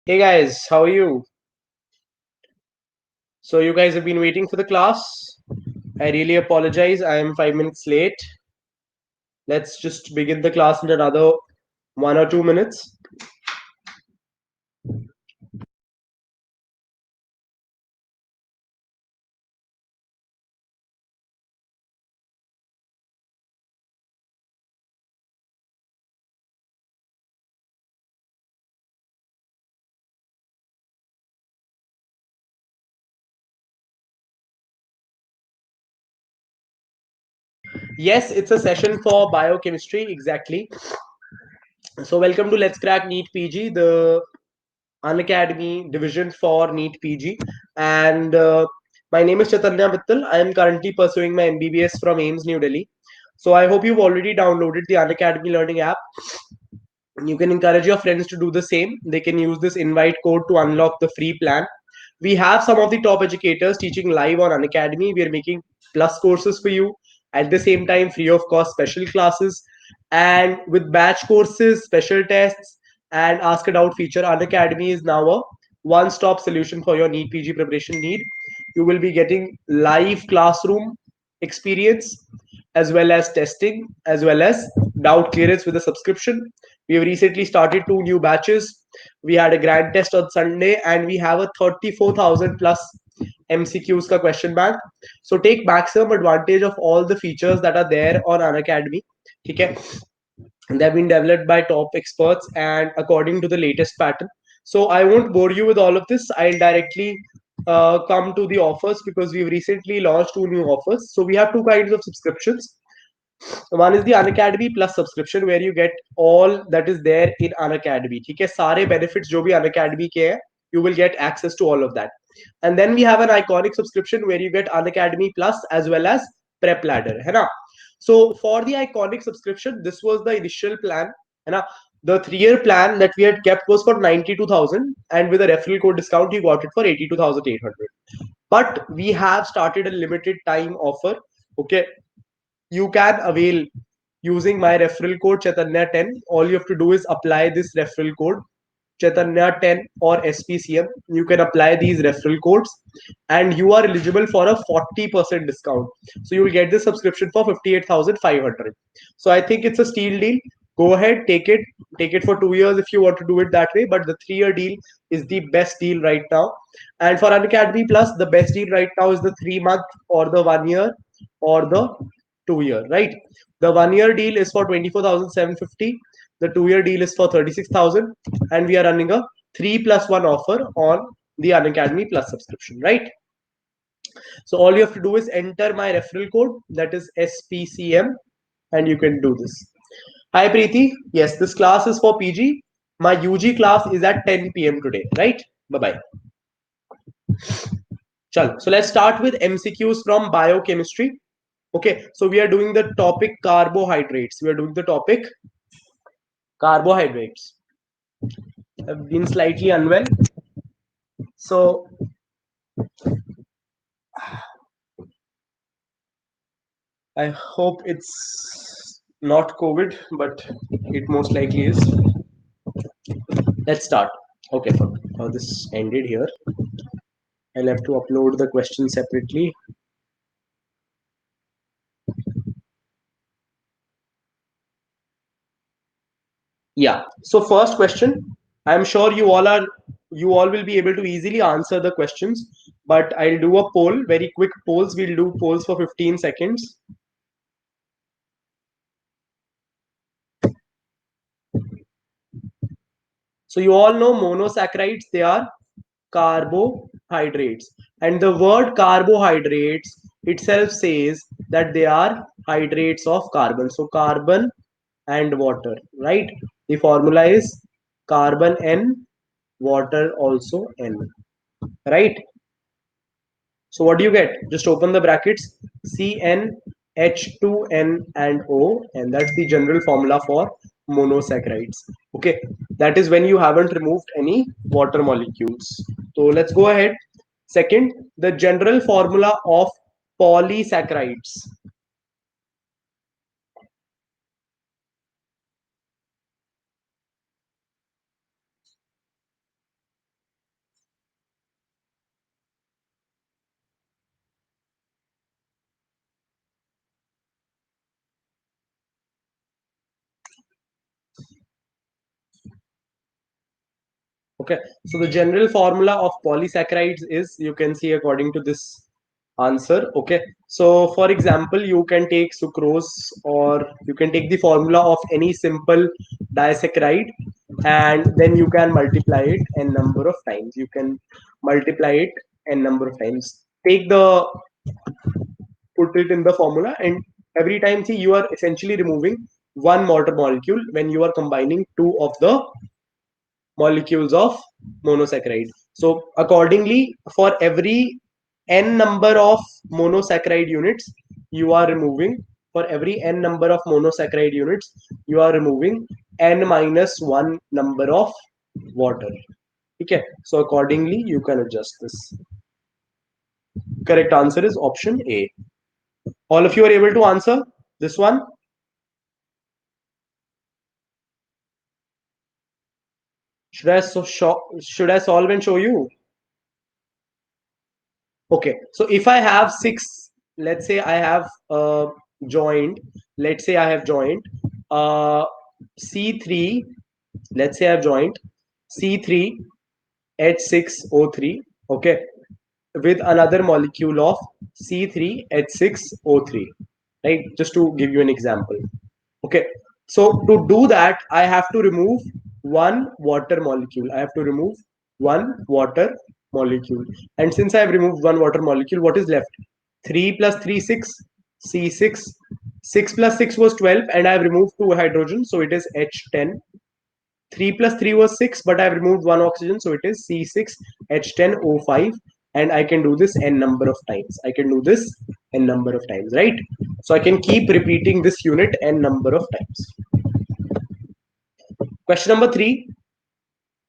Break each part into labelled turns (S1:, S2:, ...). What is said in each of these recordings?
S1: Hey guys, how are you? So you guys have been waiting for the class. I really apologize. I am 5 minutes late. Let's just begin the class in another 1 or 2 minutes. Yes, it's a session for biochemistry, exactly. So welcome to Let's Crack NEET PG, the Unacademy division for NEET PG. And my name is Chaitanya Mittal. I am currently pursuing my MBBS from AIMS New Delhi. So I hope you've already downloaded the Unacademy Learning app. You can encourage your friends to do the same. They can use this invite code to unlock the free plan. We have some of the top educators teaching live on Unacademy. We are making plus courses for you at the same time, free of cost special classes, and with batch courses, special tests, and ask a doubt feature. Unacademy is now a one-stop solution for your NEET PG preparation need. You will be getting live classroom experience as well as testing as well as doubt clearance with a subscription. We have recently started 2 new batches. We had a grand test on Sunday and we have a 34,000 plus MCQs ka question bank. So take maximum advantage of all the features that are there on Unacademy. Okay, they have been developed by top experts and according to the latest pattern. So I won't bore you with all of this. I'll directly come to the offers because we've recently launched 2 new offers. So we have two kinds of subscriptions. One is the Unacademy Plus subscription where you get all that is there in Unacademy. ठीक है, सारे benefits जो भी Unacademy के हैं, you will get access to all of that. And then we have an iconic subscription where you get Unacademy Plus as well as Prep Ladder, है ना? So for the iconic subscription, this was the initial plan, है ना? The 3-year plan that we had kept was for 92,000, and with a referral code discount, you got it for 82,800. But we have started a limited time offer. Okay, you can avail using my referral code Chaitanya10. All you have to do is apply this referral code Chaitanya10 or SPCM. You can apply these referral codes and you are eligible for a 40% discount. So you will get this subscription for 58,500. So I think it's a steal deal. Go ahead, take it for 2 years if you want to do it that way. But the 3-year deal is the best deal right now. And for Unacademy Plus, the best deal right now is the 3 month or the 1 year or the 2 year, right? The 1 year deal is for 24,750. The 2 year deal is for 36,000, and we are running a 3+1 offer on the Unacademy Plus subscription, right? So all you have to do is enter my referral code, that is SPCM, and you can do this. Hi Preeti, yes, this class is for PG. My UG class is at 10 p.m. today, right? Bye bye. Chal. So let's start with MCQs from biochemistry. Okay, so we are doing the topic carbohydrates. We are doing the topic carbohydrates. I've been slightly unwell. So I hope it's not COVID, but it most likely is. Let's start. Okay, for this ended here. I'll have to upload the question separately. Yeah. So first question, I'm sure you all will be able to easily answer the questions, but I'll do a poll, very quick polls. We'll do polls for 15 seconds. So you all know monosaccharides, they are carbohydrates. And the word carbohydrates itself says that they are hydrates of carbon. So carbon and water, right? The formula is carbon N, water also N, right? So what do you get? Just open the brackets, CnH2n and O, and that's the general formula for monosaccharides. Okay, that is when you haven't removed any water molecules. So let's go ahead. Second, the general formula of polysaccharides. Okay, so the general formula of polysaccharides is, you can see according to this answer. Okay, so for example, you can take sucrose, or you can take the formula of any simple disaccharide, and then you can multiply it n number of times. You can multiply it n number of times. Take the, put it in the formula, and every time, see, you are essentially removing one water molecule when you are combining two of the molecules of monosaccharide. So accordingly, for every n number of monosaccharide units, you are removing, for every n number of monosaccharide units, you are removing n minus 1 number of water. Okay, so accordingly you can adjust this. Correct answer is option A. All of you are able to answer this one? Should I solve and show you? Okay, so if I have six, let's say I have joined, let's say I have joined uh, C3, let's say I've joined C3 H6O3, okay, with another molecule of C3 H6O3, right? Just to give you an example. Okay, so to do that, I have to remove one water molecule. I have to remove one water molecule. And since I have removed one water molecule, what is left? 3 plus 3, 6, C6. 6 plus 6 was 12, and I have removed two hydrogen, so it is H10. 3 plus 3 was 6, but I've removed one oxygen, so it is C6H10O5. And I can do this n number of times. I can do this n number of times, right? So I can keep repeating this unit n number of times. Question number 3.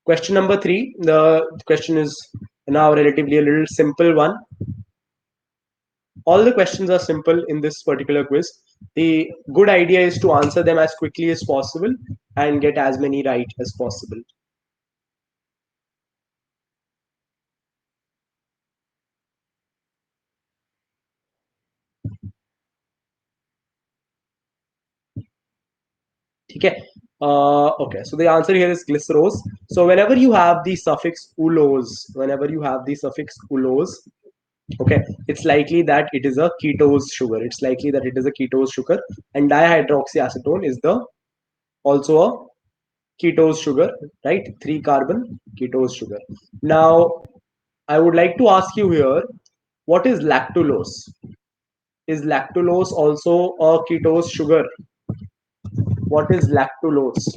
S1: Question number 3. The question is now relatively a little simple one. All the questions are simple in this particular quiz. The good idea is to answer them as quickly as possible and get as many right as possible. Okay. Okay, so the answer here is glycerose. So whenever you have the suffix ulose, okay, it's likely that it is a ketose sugar. It's likely that it is a ketose sugar, and dihydroxyacetone is the also a ketose sugar, right? 3-carbon ketose sugar. Now, I would like to ask you here, what is lactulose? Is lactulose also a ketose sugar? What is lactulose?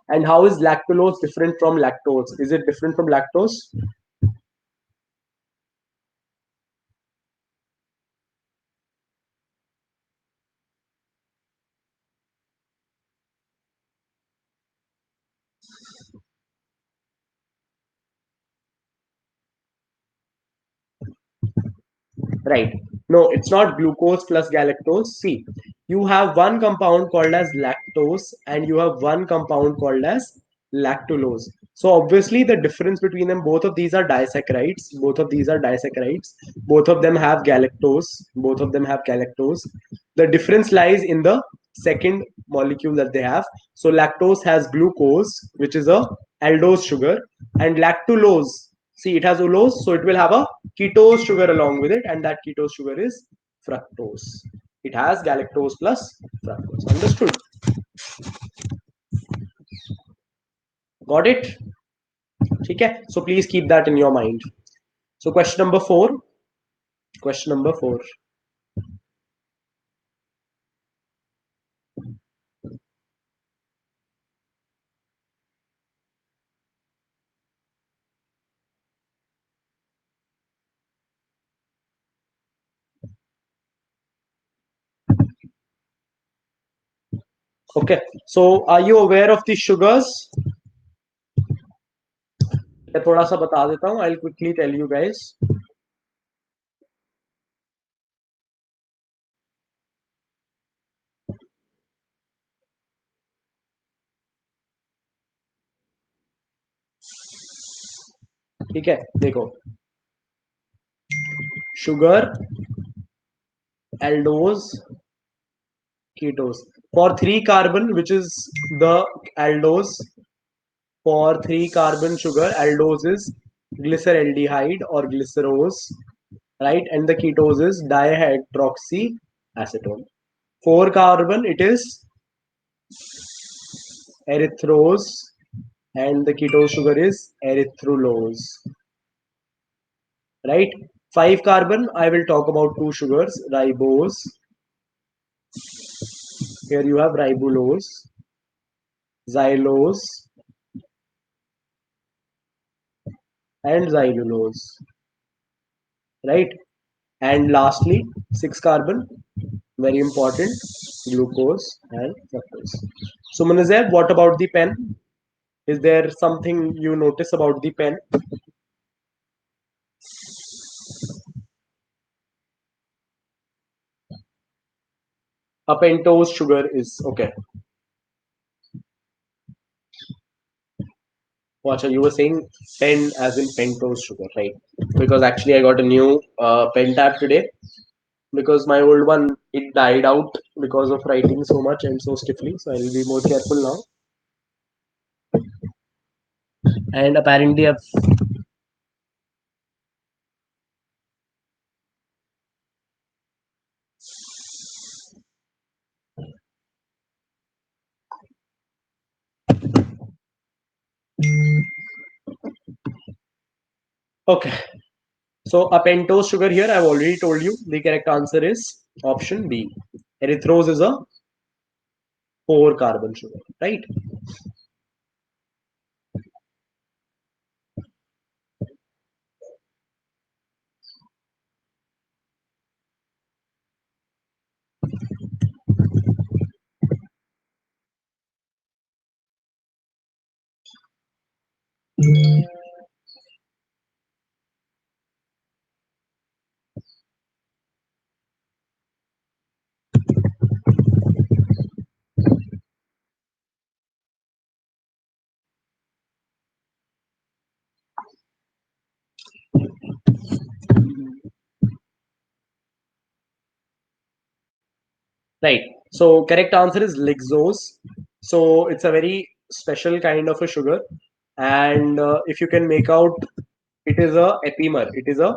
S1: And how is lactulose different from lactose? Is it different from lactose? Right. No, it's not glucose plus galactose. See, you have one compound called as lactose and you have one compound called as lactulose. So obviously the difference between them, both of these are disaccharides. Both of these are disaccharides. Both of them have galactose. Both of them have galactose. The difference lies in the second molecule that they have. So lactose has glucose, which is a aldose sugar, and lactulose, see, it has ulose, so it will have a ketose sugar along with it, and that ketose sugar is fructose. It has galactose plus fructose. Understood? Got it? Okay. So please keep that in your mind. So question number 4. Question number 4. Okay. So are you aware of the sugars? मैं थोड़ा सा बता देता हूँ. I'll quickly tell you guys. ठीक है, देखो, sugar, aldose, ketose. For 3-carbon, which is the aldose, For 3 carbon sugar, aldose is glyceraldehyde or glycerose, right? And the ketose is dihydroxyacetone. 4 carbon, it is erythrose, and the ketose sugar is erythrulose, right? 5 carbon, I will talk about two sugars, ribose. Here you have ribulose, xylose, and xylulose, right? And lastly, 6 carbon, very important, glucose and fructose. So Munazeb, what about the pen? Is there something you notice about the pen? A pentose sugar is okay. Watcha, you were saying pen as in pentose sugar, right? Because actually I got a new pen tab today because my old one it died out because of writing so much and so stiffly. So I will be more careful now. And apparently I've okay. So a pentose sugar here, I've already told you the correct answer is option B. Erythrose is a 4 carbon sugar, right? Right. So correct answer is Lixose. So it's a very special kind of a sugar, and if you can make out, it is a epimer. It is a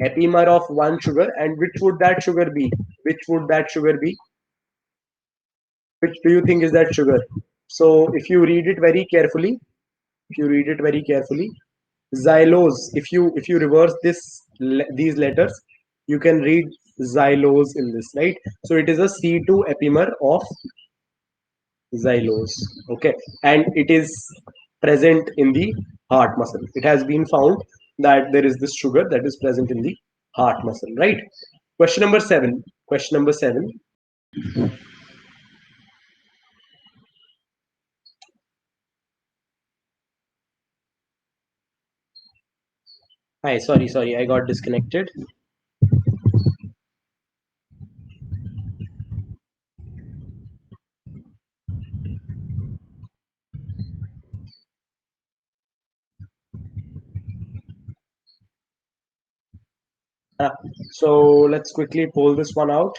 S1: epimer of one sugar, and which would that sugar be? Which would that sugar be? Which do you think is that sugar? So if you read it very carefully, xylose. If you reverse these letters, you can read xylose in this, right? So it is a C2 epimer of xylose, okay, and it is present in the heart muscle. It has been found that there is this sugar that is present in the heart muscle, right? Question number 7. Question number 7. Hi, sorry, I got disconnected. So let's quickly pull this one out.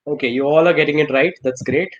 S1: Okay, you all are getting it right. That's great.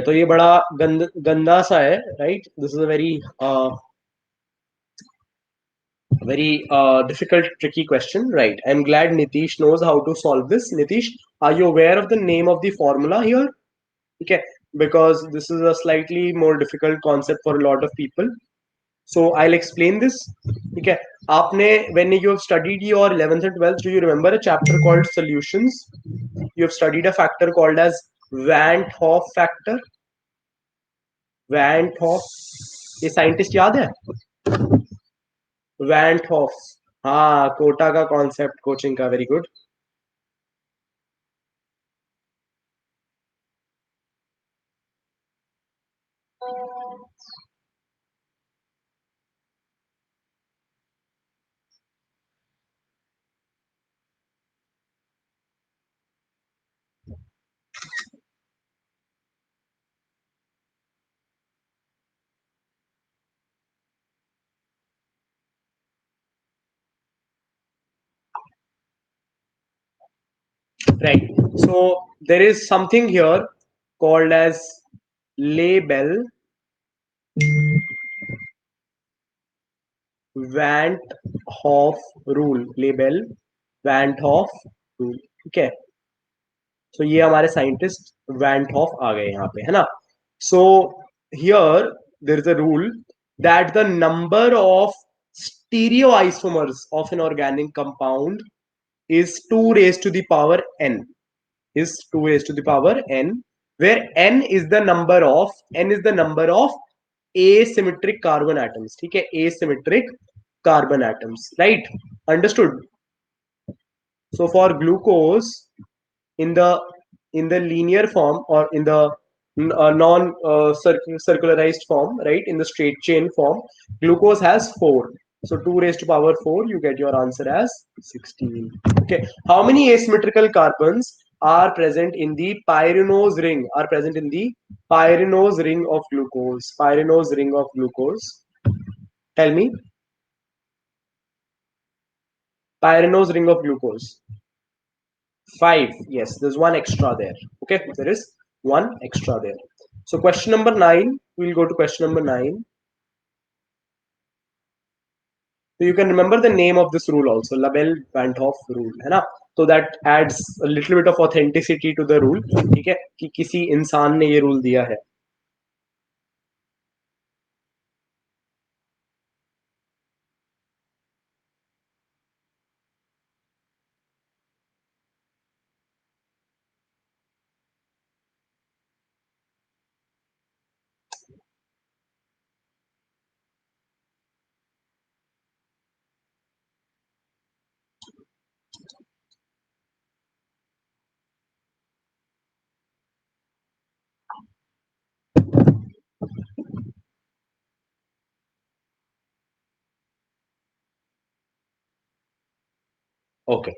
S1: तो ये बड़ा गंदा सा है, right? This is a very difficult, tricky question, right? I'm glad Nitish knows how to solve this. Nitish, are you aware of the name of the formula here? Okay, because this is a slightly more difficult concept for a lot of people. So I'll explain this. Okay. When you have studied your 11th and 12th, do you remember a chapter called solutions? You have studied a factor called as Van't Hoff factor. Van't Hoff. ये scientist याद है? Van't Hoff. हाँ, कोटा का concept coaching का. Very good. Right. So there is something here called as label Van't Hoff rule. Label Van't Hoff rule. ठीक है. So ये हमारे साइंटिस्ट Van't Hoff आ गए यहाँ पे, है ना. So here there is a rule that the number of stereoisomers of an organic compound is 2 raised to the power n. Is 2 raised to the power n, where n is the number of asymmetric carbon atoms. ठीक है, asymmetric carbon atoms, right? Understood? So for glucose, in the linear form, or in the non circularized form, right, in the straight chain form, glucose has 4. So 2 raised to power 4, you get your answer as 16. Okay. How many asymmetrical carbons are present in the pyranose ring? Of glucose. Pyranose ring of glucose. Tell me. Pyranose ring of glucose. 5. Yes, there's one extra there. Okay, there is one extra there. So question number 9, we'll go to question number 9. So you can remember the name of this rule also, Labelle-Van't Hoff rule, है ना? So that adds a little bit of authenticity to the rule. ठीक है, कि किसी इंसान ने ये rule दिया है. Okay.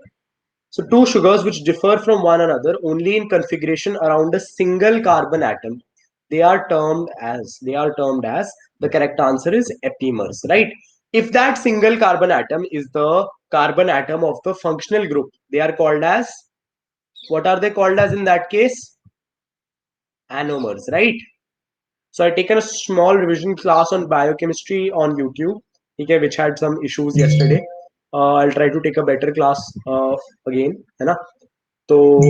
S1: So two sugars which differ from one another only in configuration around a single carbon atom, they are termed as, the correct answer is epimers, right? If that single carbon atom is the carbon atom of the functional group, they are called as, what are they called as in that case? Anomers, right? So I taken a small revision class on biochemistry on YouTube, okay, which had some issues yesterday. I'll try to take a better class again, है ना? So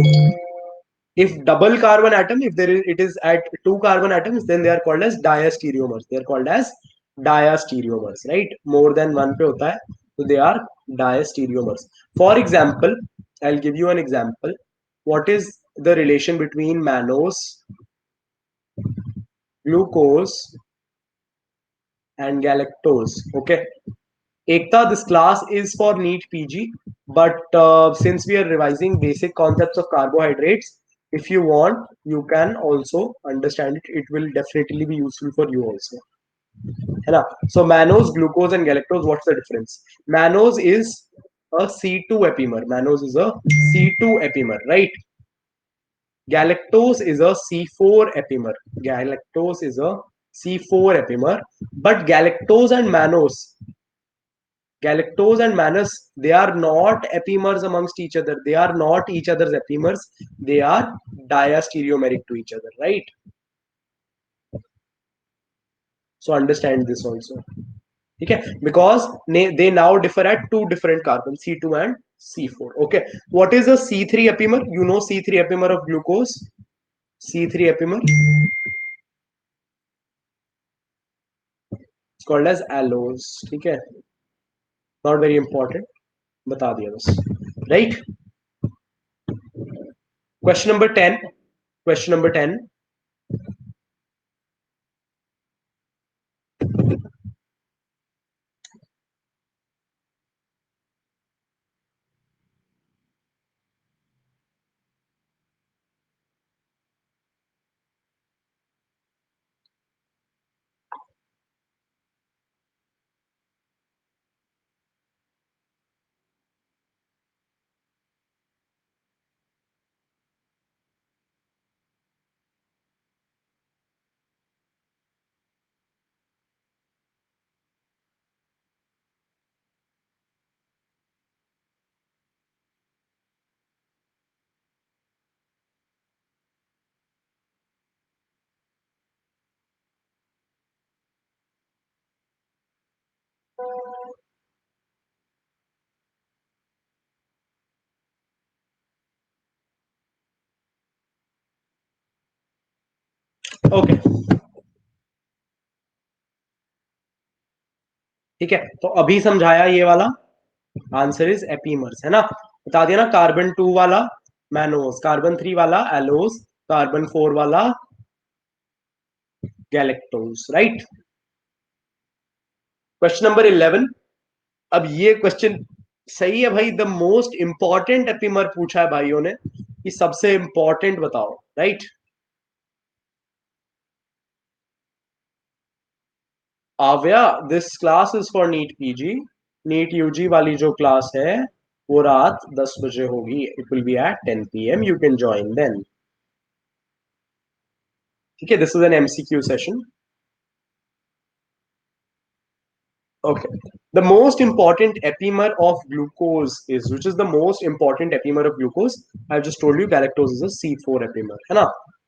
S1: if double carbon atom, if it is at 2 carbon atoms, then they are called as diastereomers. They are called as diastereomers, right? More than one पे होता है, so they are diastereomers. For example, I'll give you an example. What is the relation between mannose, glucose, and galactose? Okay. Ekta, this class is for NEET PG, but since we are revising basic concepts of carbohydrates, if you want, you can also understand it. It will definitely be useful for you also. है So mannose, glucose, and galactose, what's the difference? Mannose is a C2 epimer. Mannose is a C2 epimer, right? Galactose is a C4 epimer. Galactose is a C4 epimer, but galactose and mannose, they are not epimers amongst each other. They are not each other's epimers. They are diastereomeric to each other, right? So understand this also. Okay, because they now differ at two different carbons, C2 and C4. Okay, what is a C3 epimer? You know C3 epimer of glucose. C3 epimer. called as allos. ठीक है, not very important, बता दिया बस. Right? Question number 10. Question number 10. Okay. ठीक है, तो अभी समझाया ये वाला. आंसर इज एपीमर्स, है ना. बता दिया ना. कार्बन 2 वाला मैनोस, कार्बन 3 वाला एलोस, कार्बन 4 वाला गैलेक्टोस. राइट. Question number 11. अब ये क्वेश्चन सही है भाई. द मोस्ट इंपॉर्टेंट एपीमर पूछा है भाइयों ने कि सबसे इंपॉर्टेंट बताओ. Right. Avya, this class is for NEET PG. NEET UG वाली जो क्लास है वो रात 10 बजे होगी. It will be at 10 PM. You can join then. ठीक है, दिस इज एन MCQ सेशन. Okay. The most important epimer of glucose is, which is the most important epimer of glucose? I've just told you galactose is a C4 epimer. है ना?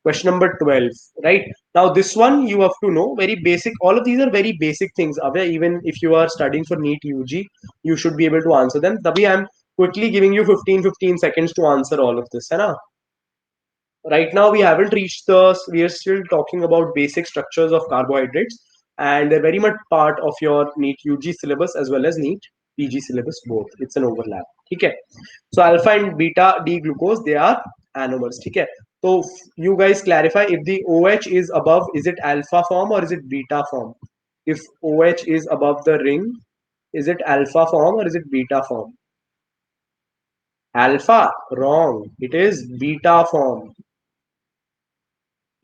S1: Question number 12. Right. Now this one you have to know very basic. All of these are very basic things. Abhay, even if you are studying for NEET UG, you should be able to answer them. Tabhi I'm quickly giving you 15 seconds to answer all of this. है ना? Right now we haven't reached we are still talking about basic structures of carbohydrates, and they're very much part of your NEET UG syllabus as well as NEET PG syllabus both. It's an overlap. Okay. So alpha and beta D glucose, they are anomers. Okay. So you guys clarify, if the OH is above, is it alpha form or is it beta form? If OH is above the ring, is it alpha form or is it beta form? Alpha, wrong. It is beta form.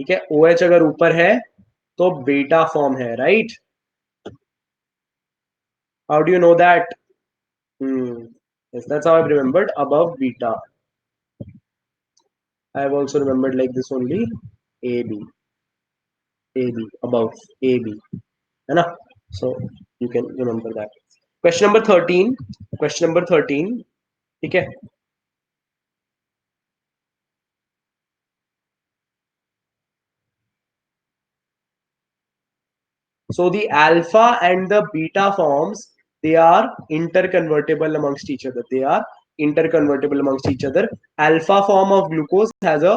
S1: ठीक है. OH अगर ऊपर है तो beta form है. Right. How do you know that? Yes, that's how I've remembered. Above beta, I've also remembered like this only. AB, AB, above AB, है ना. So you can remember that. Question number 13. Question number 13. ठीक है. So the alpha and the beta forms, they are interconvertible amongst each other. They are interconvertible amongst each other. Alpha form of glucose has a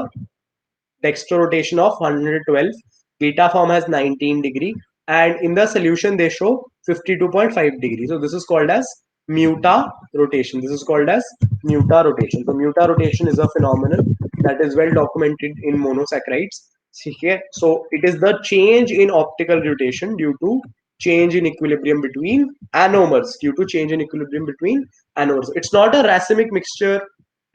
S1: dextro rotation of 112. Beta form has 19 degree, and in the solution they show 52.5 degree. So this is called as muta rotation. This is called as muta rotation. So muta rotation is a phenomenon that is well documented in monosaccharides. So it is the change in optical rotation due to change in equilibrium between anomers. Due to change in equilibrium between anomers. It's not a racemic mixture.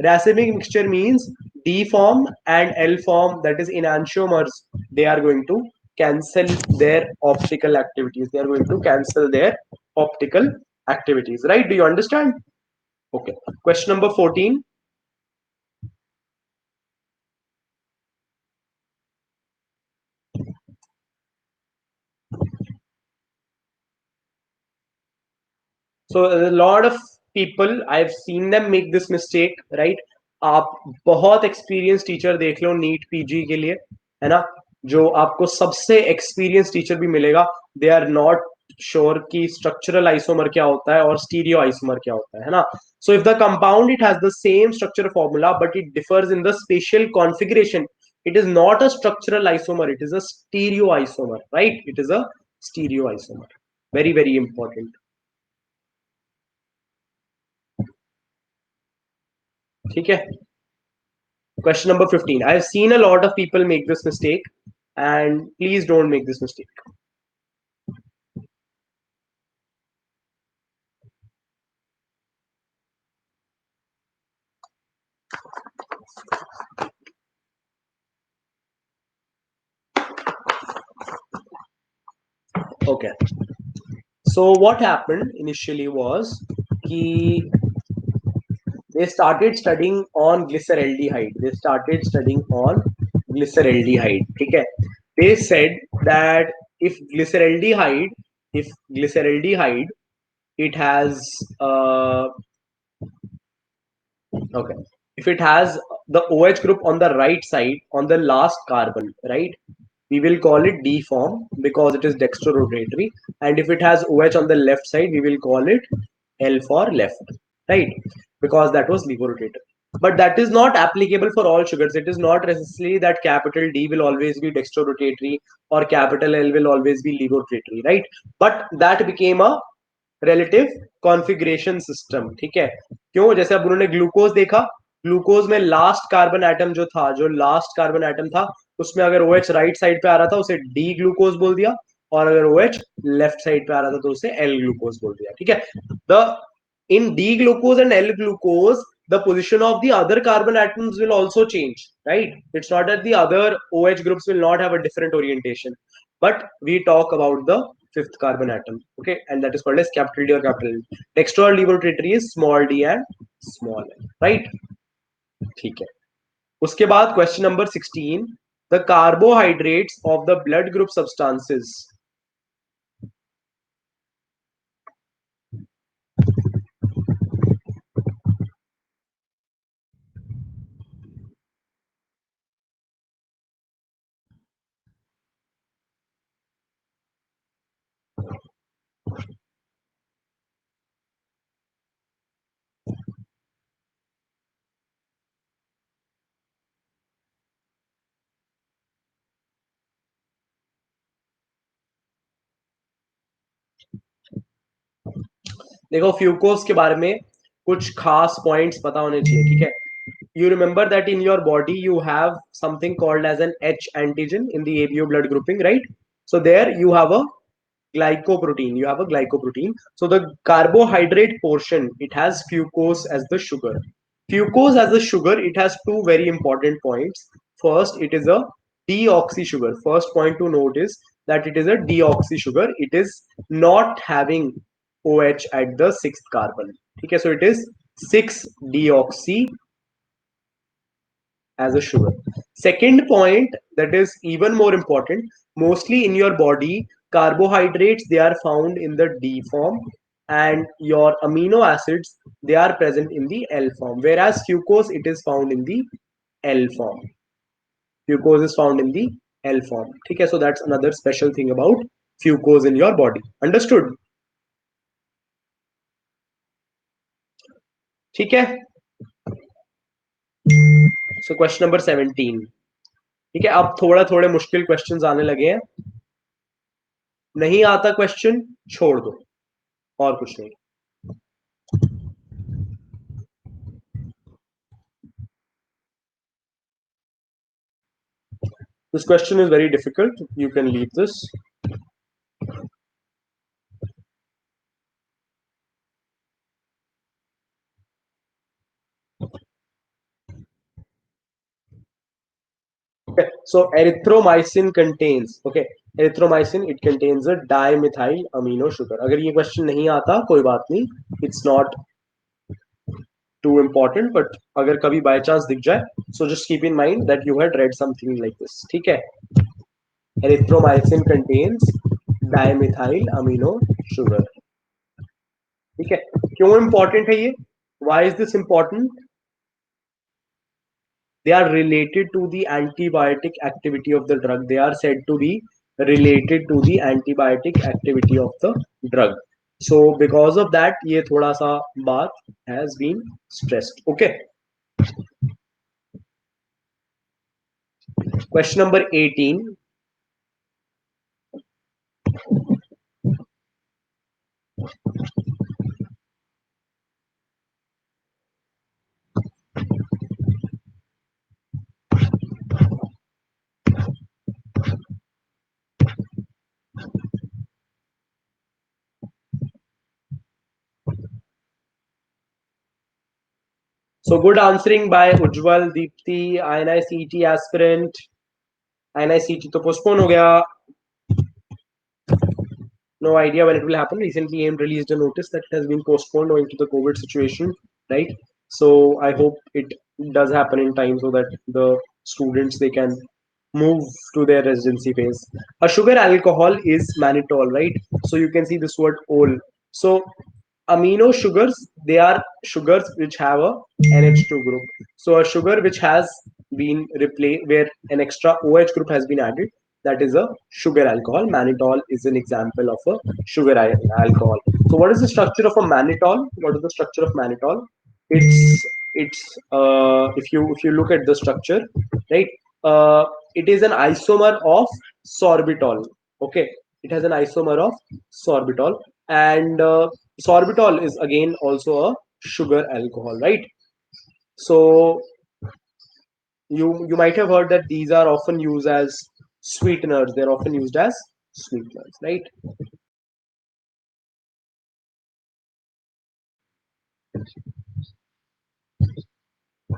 S1: Racemic mixture means D form and L form, that is enantiomers, they are going to cancel their optical activities. They are going to cancel their optical activities. Right? Do you understand? Okay. Question number 14. So a lot of people, I've seen them make this mistake, right? आप बहुत experience teacher देख लो NEET PG के लिए, है ना, जो आपको सबसे एक्सपीरियंस टीचर भी मिलेगा, दे आर नॉट श्योर कि स्ट्रक्चरल आइसोमर क्या होता है और स्टीरियो आइसोमर क्या होता है ना. So if the compound it has the same structure formula but it differs in the special configuration, it is not a structural isomer, it is a stereo isomer. Right? It is a stereo isomer. very very important. ठीक है. Question number 15. I have seen a lot of people make this mistake, and please don't make this mistake. Okay. So what happened initially was कि they started studying on glyceraldehyde. They started studying on glyceraldehyde. ठीक है. They said that if glyceraldehyde, if glyceraldehyde, it has okay. If it has the OH group on the right side on the last carbon, right? We will call it D form because it is dextrorotatory. And if it has OH on the left side, we will call it L for left, right? Because that was levorotator. But that is not applicable for all sugars. It is not necessarily that capital D will always be dextrorotatory or capital L will always be levorotatory, right? But that became a relative configuration system. ठीक है. क्यों? जैसे अब उन्होंने glucose देखा. Glucose में last carbon atom जो था, जो लास्ट कार्बन एटम था, उसमें अगर OH राइट साइड पे आ रहा था उसे डी ग्लूकोज बोल दिया, और अगर OH लेफ्ट साइड पे आ रहा था तो उसे एल ग्लूकोज बोल दिया. ठीक है. The in D glucose and L glucose, the position of the other carbon atoms will also change, right? It's not that the other OH groups will not have a different orientation, but we talk about the fifth carbon atom, okay, and that is called as capital D or capital L. Dextro or levotatory is small d and small l, right? ठीक है. उसके बाद question number 16, the carbohydrates of the blood group substances. देखो, फ्यूकोस के बारे में कुछ खास पॉइंट्स पता होने चाहिए. ठीक है. You remember that in your body you have something called as an H antigen in the ABO blood grouping, right? So there you have a glycoprotein. You have a glycoprotein. So the carbohydrate portion, it has fucose as the sugar. Fucose as a sugar, it has two very important points. First, it is a deoxy sugar. First point to note is that it is a deoxy sugar. It is not having OH at the sixth carbon. Okay, so it is 6-deoxy as a sugar. Second point that is even more important, mostly in your body, carbohydrates, they are found in the D form, and your amino acids, they are present in the L form, whereas fucose, it is found in the L form. Fucose is found in the L form. Okay, so that's another special thing about fucose in your body. Understood? Okay. So question number 17. ठीक है. अब थोड़ा थोड़े मुश्किल questions आने लगे हैं. नहीं आता क्वेश्चन छोड़ दो, और कुछ नहीं. This question is very difficult. You can leave this. Okay. So erythromycin contains, okay, erythromycin, it contains a dimethyl amino sugar. अगर ये question नहीं आता कोई बात नहीं. It's not too important, but अगर कभी by chance दिख जाए, so just keep in mind that you had read something like this. ठीक है. Erythromycin contains dimethyl amino sugar. ठीक है. क्यों important है ये? Why is this important? They are related to the antibiotic activity of the drug. They are said to be related to the antibiotic activity of the drug. So because of that, ये थोड़ा सा बात has been stressed. Okay. Question number 18. So good answering by Ujjwal, Deepti, INICET aspirant. INICET तो postpone हो गया. No idea when it will happen. Recently, AIM released a notice that it has been postponed owing to the COVID situation, right? So I hope it does happen in time so that the students they can move to their residency phase. A sugar alcohol is mannitol, right? So you can see this word ol. So amino sugars, they are sugars which have a NH2 group. So a sugar which has been replaced where an extra OH group has been added, that is a sugar alcohol. Mannitol is an example of a sugar alcohol. So what is the structure of a mannitol? What is the structure of mannitol? It's if you look at the structure, right? Uh, it is an isomer of sorbitol. Okay, it has an isomer of sorbitol, and sorbitol is again also a sugar alcohol, right? So you might have heard that these are often used as sweeteners. They're often used as sweeteners, right?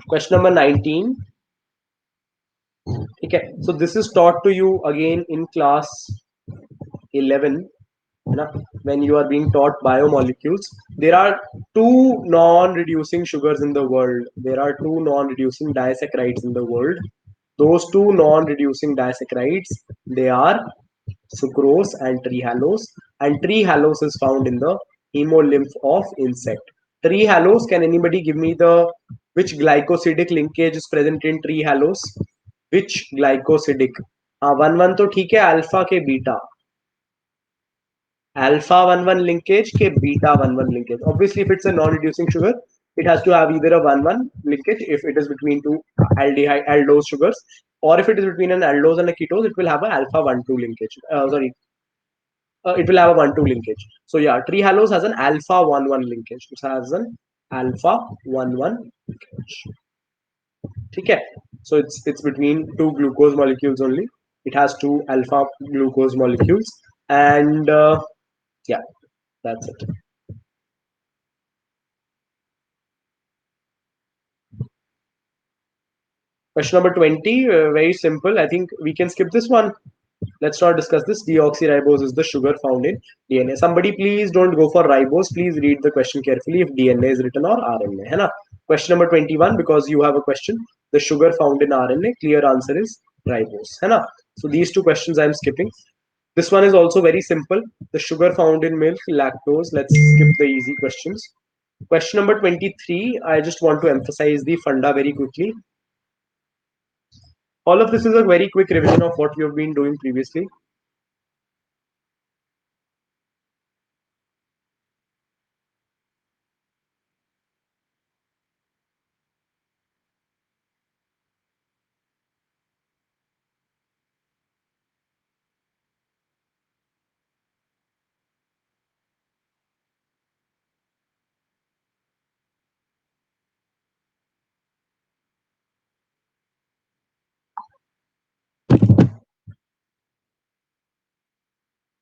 S1: Question number 19. Okay, so this is taught to you again in class 11. When you are being taught biomolecules, there are two non-reducing sugars in the world. There are two non-reducing disaccharides in the world. Those two non-reducing disaccharides, they are sucrose and trehalose. And trehalose is found in the hemolymph of insect. Trehalose, can anybody give me the which glycosidic linkage is present in trehalose? Which glycosidic? हाँ, 1 1 तो ठीक है, alpha के beta. Alpha 1 1 linkage ke beta 1 1 linkage. Obviously, if it's a non-reducing sugar, it has to have either a 1 1 linkage if it is between two aldehyde aldose sugars, or if it is between an aldose and a ketose, it will have a alpha 1 2 linkage. It will have a 1 2 linkage. So yeah, trehalose has an alpha 1 1 linkage. It has an alpha 1 1 linkage. Okay, so it's between two glucose molecules only. It has two alpha glucose molecules, and yeah, that's it. Question number 20, very simple. I think we can skip this one. Let's not discuss this. Deoxyribose is the sugar found in DNA. Somebody please don't go for ribose. Please read the question carefully if DNA is written or RNA. है ना? Question number 21, because you have a question. The sugar found in RNA, clear answer is ribose. है ना? So these two questions I am skipping. This one is also very simple. The sugar found in milk, lactose. Let's skip the easy questions. Question number 23, I just want to emphasize the funda very quickly. All of this is a very quick revision of what we have been doing previously.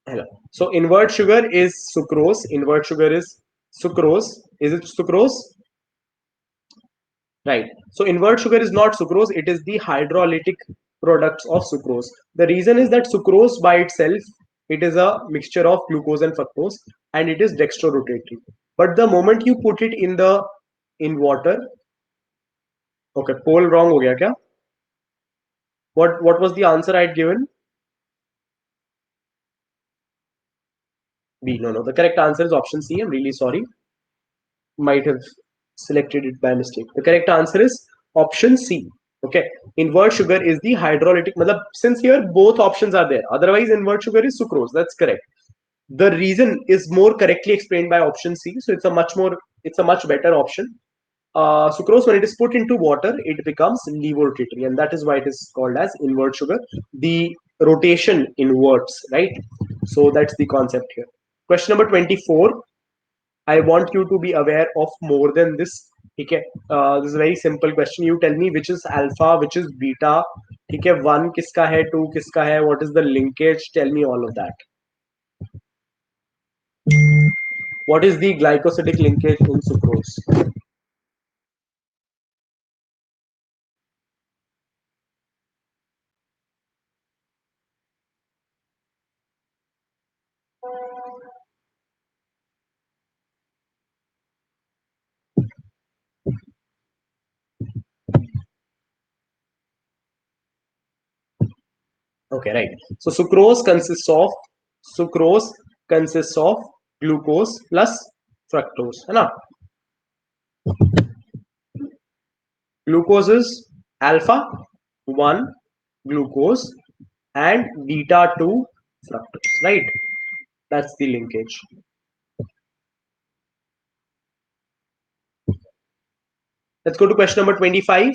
S1: Hello. So invert sugar is sucrose. Invert sugar is sucrose. Is it sucrose? Right. So invert sugar is not sucrose. It is the hydrolytic products of sucrose. The reason is that sucrose by itself, it is a mixture of glucose and fructose, and it is dextrorotatory. But the moment you put it in water, okay, poll wrong हो गया क्या? What was the answer I had given? B. No. The correct answer is option C. I'm really sorry. Might have selected it by mistake. The correct answer is option C. Okay. Invert sugar is the hydrolytic. Since here both options are there. Otherwise, invert sugar is sucrose. That's correct. The reason is more correctly explained by option C. So it's a much better option. Sucrose, when it is put into water, it becomes levorotatory, and that is why it is called as invert sugar. The rotation inverts, right? So that's the concept here. Question number 24. I want you to be aware of more than this. ठीक है, this is a very simple question. You tell me which is alpha, which is beta. ठीक है, one किसका है, two किसका है, what is the linkage? Tell me all of that. What is the glycosidic linkage in sucrose? Okay, right. So sucrose consists of glucose plus fructose, है ना? Glucose is alpha 1 glucose and beta 2 fructose, right? That's the linkage. Let's go to question number 25.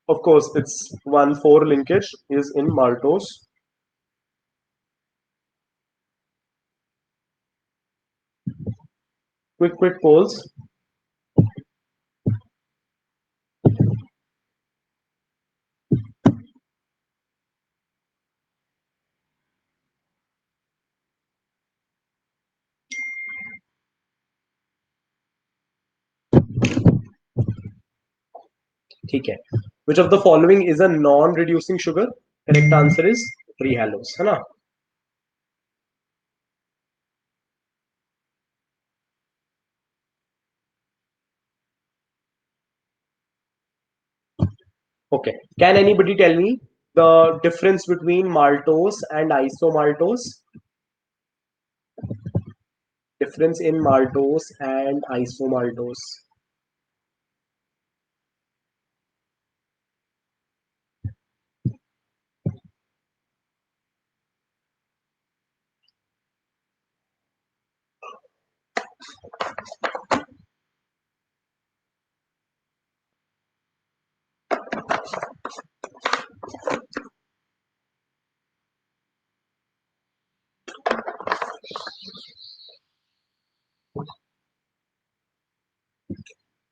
S1: Of course, it's 1,4 linkage is in maltose. Quick polls. ठीक है. Which of the following is a non-reducing sugar? Correct answer is trehalose, है ना? Okay. Can anybody tell me the difference between maltose and isomaltose? Difference in maltose and isomaltose.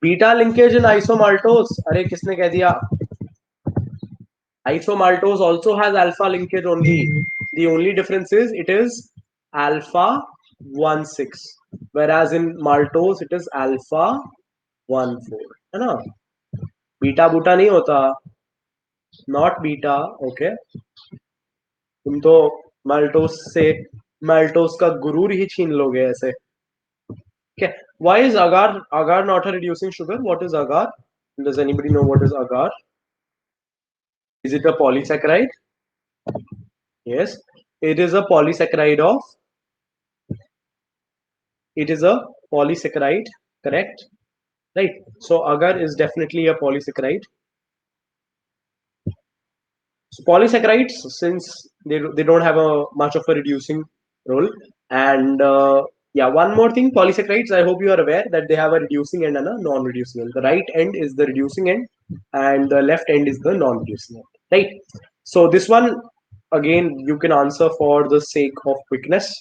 S1: Beta linkage in isomaltose. अरे किसने कह दिया? Isomaltose also has alpha linkage only. The only difference is it is alpha 1,6, whereas in maltose it is alpha 1,4, है ना? Beta बूटा नहीं होता. Not beta. Okay. तुम तो माल्टोस का गुरूर ही छीन लोगे ऐसे. Okay. Why is agar not a reducing sugar? What is agar? Does anybody know what is agar? Is it a polysaccharide? Yes. It is a polysaccharide of. It is a polysaccharide. Correct. Right. So agar is definitely a polysaccharide. So polysaccharides, since they don't have a much of a reducing role, and yeah, one more thing, polysaccharides. I hope you are aware that they have a reducing end and a non-reducing end. The right end is the reducing end, and the left end is the non-reducing end. Right. So this one again you can answer for the sake of quickness.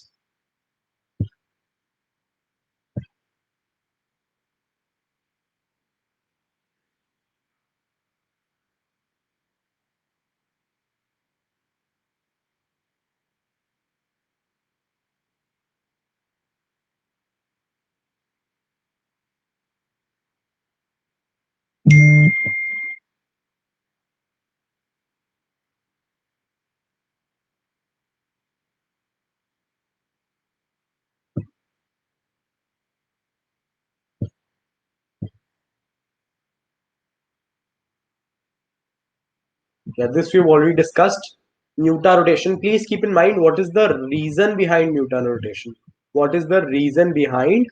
S1: Yeah, this we've already discussed. Newton rotation. Please keep in mind what is the reason behind Newton rotation. What is the reason behind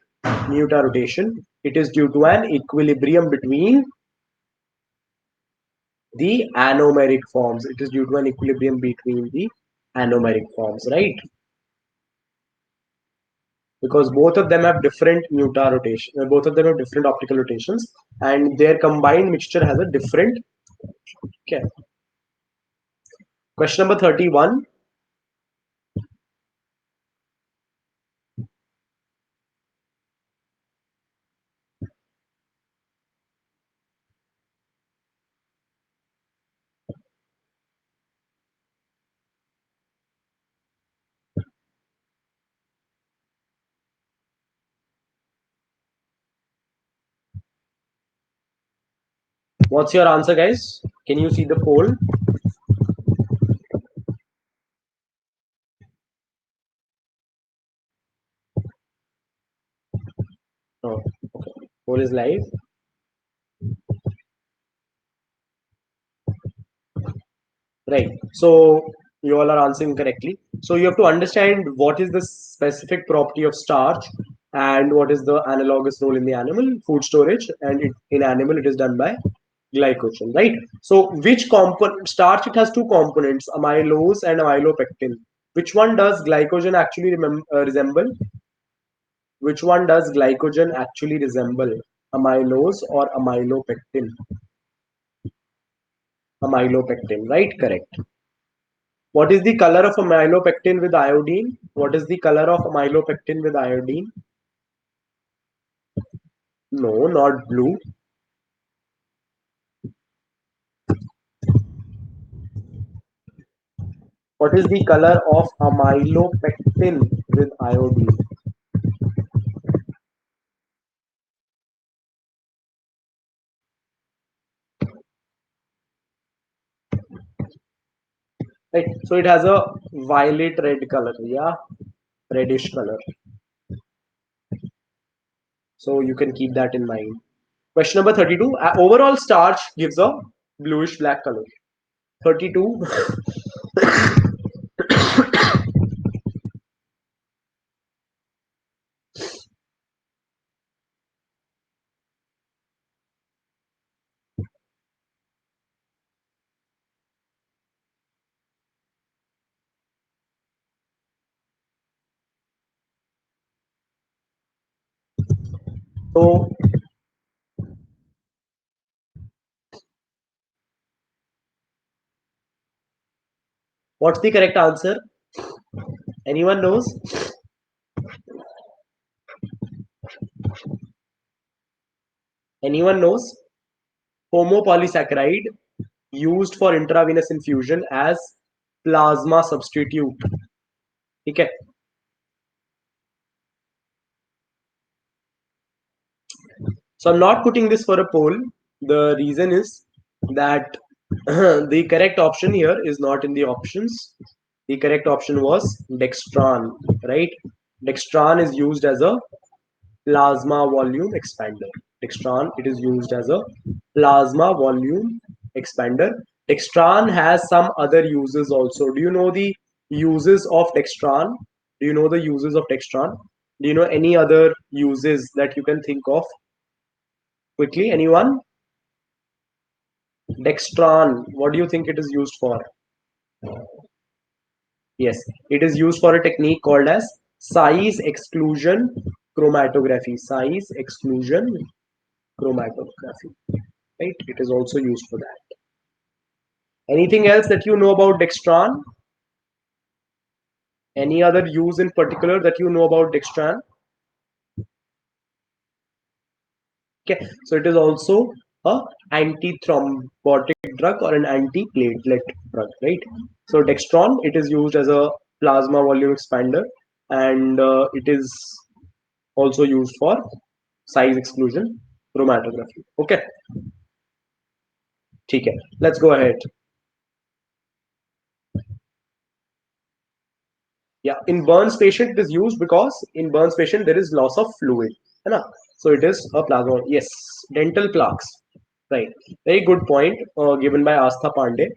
S1: Mutarotation. It is due to an equilibrium between the anomeric forms. It is due to an equilibrium between the anomeric forms, right? Because both of them have different mutarotation, both of them have different optical rotations, and their combined mixture has a different. Okay. Question number 31. What's your answer, guys? Can you see the poll? Oh, okay. Poll is live. Right. So you all are answering correctly. So you have to understand what is the specific property of starch and what is the analogous role in the animal food storage, and in animal it is done by glycogen, right? So which component starch, it has two components, amylose and amylopectin. Which one does glycogen actually resemble? Which one does glycogen actually resemble? Amylose or amylopectin? Amylopectin, right? Correct. What is the color of amylopectin with iodine? What is the color of amylopectin with iodine? No, not blue. What is the color of amylopectin with iodine? Right. So it has a violet red color. Yeah, reddish color. So you can keep that in mind. Question number 32. Overall starch gives a bluish black color. 32. So what's the correct answer? Anyone knows? Anyone knows? Homopolysaccharide used for intravenous infusion as plasma substitute. Okay. So I'm not putting this for a poll. The reason is that the correct option here is not in the options. The correct option was dextran, right? Dextran is used as a plasma volume expander. Dextran, it is used as a plasma volume expander. Dextran has some other uses also. Do you know the uses of dextran? Do you know the uses of dextran? Do you know any other uses that you can think of? Quickly, anyone? Dextran, what do you think it is used for? Yes, it is used for a technique called as size exclusion chromatography. Size exclusion chromatography. Right? It is also used for that. Anything else that you know about dextran? Any other use in particular that you know about dextran? Okay, so it is also a antithrombotic drug or an antiplatelet drug, right? So dextran, it is used as a plasma volume expander, and it is also used for size exclusion chromatography. Okay, ठीक है. Let's go ahead. Yeah, in burns patient it is used because in burns patient there is loss of fluid, है ना? So it is a plasma. Yes, dental plaques. Right. Very good point given by Astha Pandey.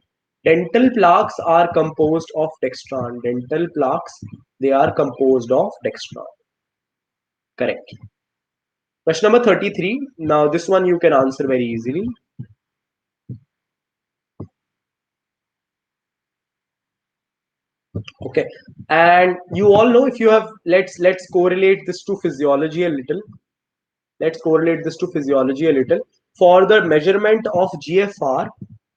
S1: Dental plaques are composed of dextran. Dental plaques, they are composed of dextran. Correct. Question number 33. Now this one you can answer very easily. Okay, and you all know, if you have, let's correlate this to physiology a little. Let's correlate this to physiology a little. For the measurement of GFR,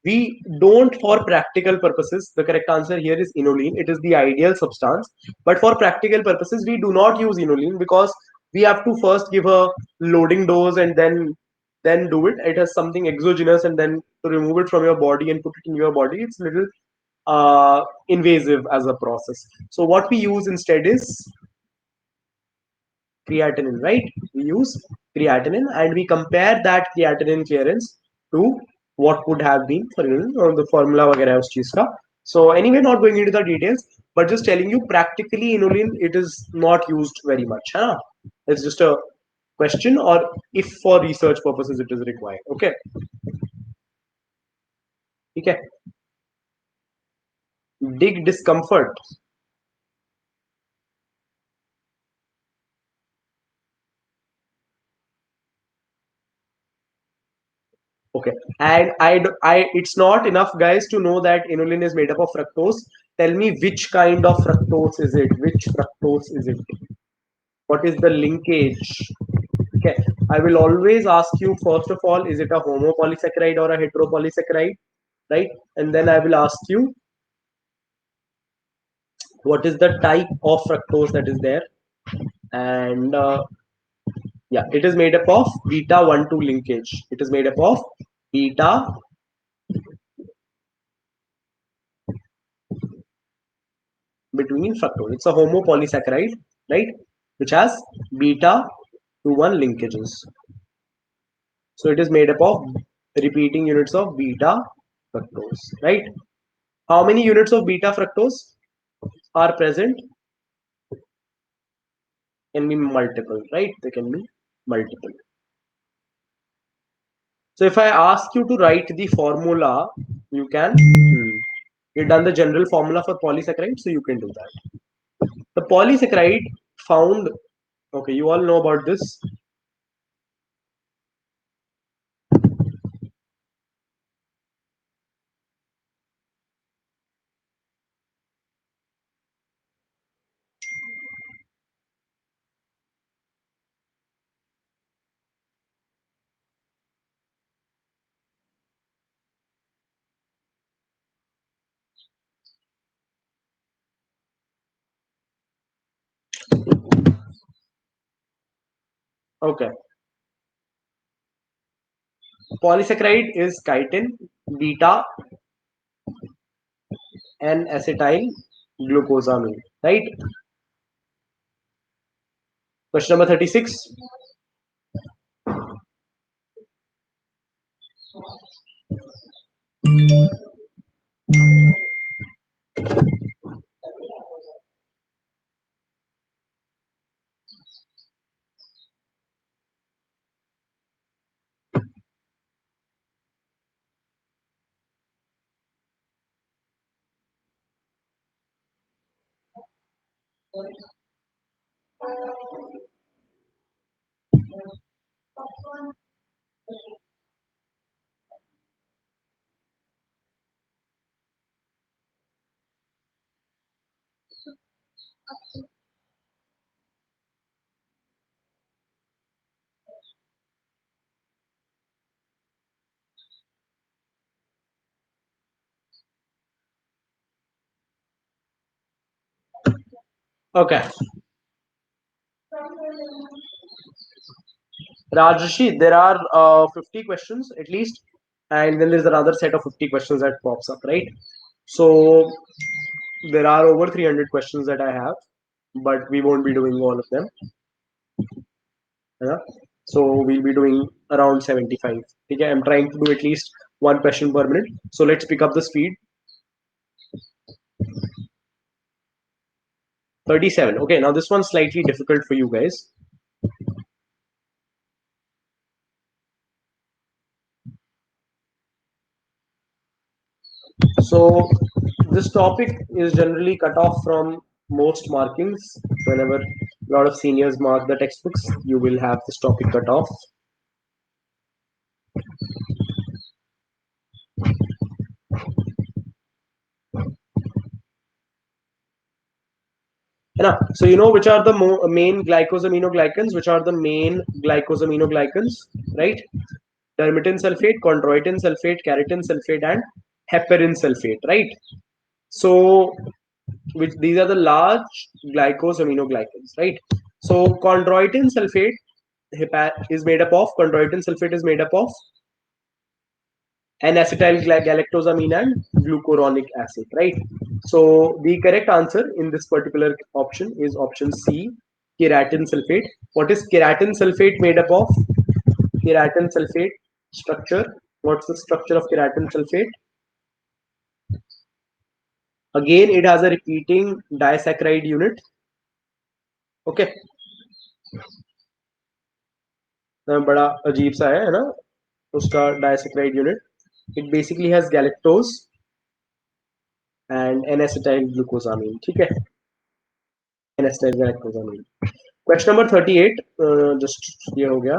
S1: we don't, for practical purposes, the correct answer here is inulin. It is the ideal substance. But for practical purposes, we do not use inulin because we have to first give a loading dose and then do it. It has something exogenous, and then to remove it from your body and put it in your body, it's a little invasive as a process. So what we use instead is creatinine, right? We use creatinine and we compare that creatinine clearance to what would have been for the formula वगैरह उस चीज का. So anyway, not going into the details, but just telling you practically inulin it is not used very much. Huh? It's just a question, or if for research purposes it is required. Okay. Okay. Dig discomfort. Okay, and it's not enough, guys, to know that inulin is made up of fructose. Tell me which kind of fructose is it? Which fructose is it? What is the linkage? Okay, I will always ask you first of all, is it a homopolysaccharide or a heteropolysaccharide, right? And then I will ask you, what is the type of fructose that is there? And yeah, it is made up of beta 1,2 linkage. It is made up of beta between fructose. It's a homopolysaccharide, right? Which has beta to 1 linkages. So it is made up of repeating units of beta fructose, right? How many units of beta fructose are present? Can be multiple, right? They can be multiple. So if I ask you to write the formula, you can. You've done the general formula for polysaccharide, so you can do that. The polysaccharide found, okay, you all know about this. Okay, polysaccharide is chitin, beta, and acetyl glucosamine, right? Question number 36. Okay, Rajshi, there are 50 questions at least, and then there's another set of 50 questions that pops up, right? So there are over 300 questions that I have, but we won't be doing all of them. Yeah? So we'll be doing around 75. Okay, I'm trying to do at least one question per minute. So let's pick up the speed. 37. Okay, now this one's slightly difficult for you guys. So this topic is generally cut off from most markings whenever A lot of seniors mark the textbooks. You will have this topic cut off. So you know which are the main glycosaminoglycans, which are the main glycosaminoglycans, right? Dermatan sulfate, chondroitin sulfate, keratin sulfate, and heparin sulfate, right? So which these are the large glycosaminoglycans, right? So chondroitin sulfate is made up of N-acetyl galactosamine and glucuronic acid, right? So the correct answer in this particular option is option C, keratin sulfate. What is keratin sulfate made up of? Keratin sulfate structure. What's the structure of keratin sulfate? Again, it has a repeating disaccharide unit. Okay. बड़ा अजीब सा है ना उसका disaccharide unit. It basically has galactose and N-acetyl glucosamine. ठीक है? N-acetyl galactosamine. Question number 38. Just ये हो गया.